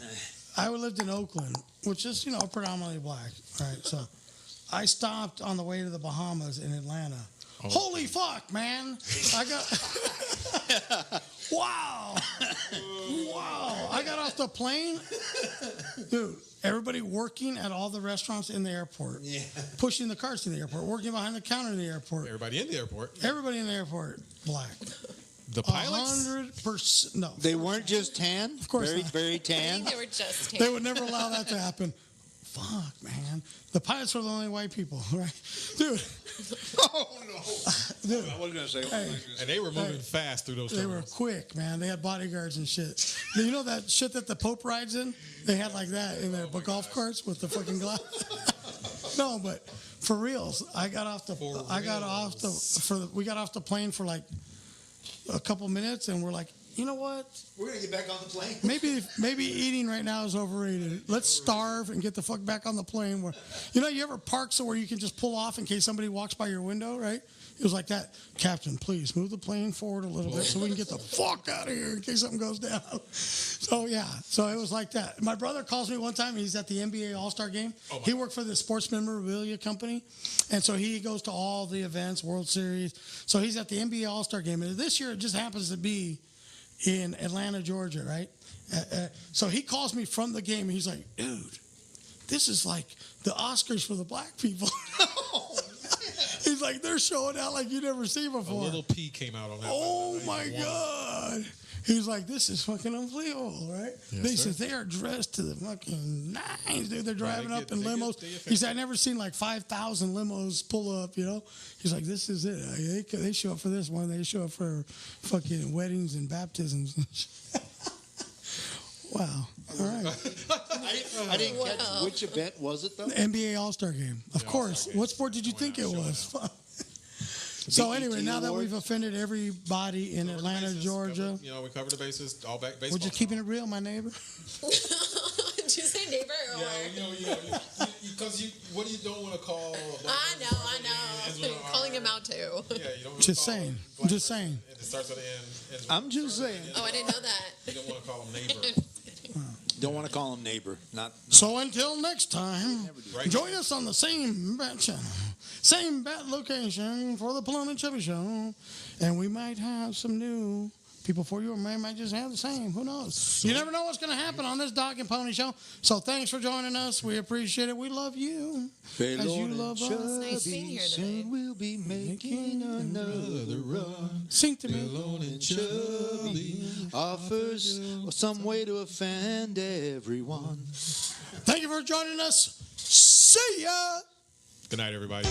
I lived in Oakland, which is, predominantly black. Right. So I stopped on the way to the Bahamas in Atlanta. Oh. Holy fuck, man. I got. Wow. Wow. I got off the plane. Dude, everybody working at all the restaurants in the airport. Yeah. Pushing the carts in the airport, working behind the counter in the airport. Everybody in the airport. Everybody in the airport, black. The pilots? 100%. No. They weren't just tan? Of course very, not. very I tan? think they were just They would never allow that to happen. Fuck, man. The pilots were the only white people, right? Dude. Oh, no. Dude. I was going to say. Hey. And they were moving fast through those They were terminals. quick, man. They had bodyguards and shit. You know that shit that the Pope rides in? They had like that in their golf carts with the fucking glass. No, but for reals, we got off the plane for like a couple minutes, and we're like, you know what? We're going to get back on the plane. Maybe eating right now is overrated. Let's starve and get the fuck back on the plane. Where, you ever park somewhere you can just pull off in case somebody walks by your window, right? It was like that. Captain, please move the plane forward a little bit so we can get the fuck out of here in case something goes down. So, yeah. So it was like that. My brother calls me one time. He's at the NBA All-Star Game. He worked for the sports memorabilia company. And so he goes to all the events, World Series. So he's at the NBA All-Star Game. And this year it just happens to be in Atlanta, Georgia, right? So he calls me from the game, and he's like, dude, this is like the Oscars for the black people. He's like, they're showing out like you never seen before. A little pee came out on that. Oh, my God. He's like, this is fucking unbelievable, right? Yes, They sir. said they are dressed to the fucking nines, dude. They're driving up in limos. He said, I never seen like 5,000 limos pull up, He's like, this is it. They show up for this one. They show up for fucking weddings and baptisms. Wow. All right. I didn't catch which event was it, though? NBA All-Star Game. Of course. What sport did you think it was? So anyway, now that we've offended everybody in Atlanta, Georgia. We cover the bases, all back baseball. We're just keeping it real, my neighbor. Did you say neighbor or what? Because what do you don't want to call? I know. Calling him out too. Yeah, you don't. Just saying. I'm just saying. It starts with an N. ends with I'm just saying. Oh, I didn't know that. You don't want to call him neighbor. Don't want to call him neighbor. Not. So until next time, Right. join us on the same bat channel, same bat location for the Pelon and Chubby Show, and we might have some new people for you, or we might just have the same. Who knows? You never know what's going to happen on this Dog and Pony Show. So thanks for joining us. We appreciate it. We love you as you love us. Nice being here today. We'll be making another run. Sing to me. Pelon and Chubby. offers some way to offend everyone. Thank you for joining us. See ya. Good night, everybody.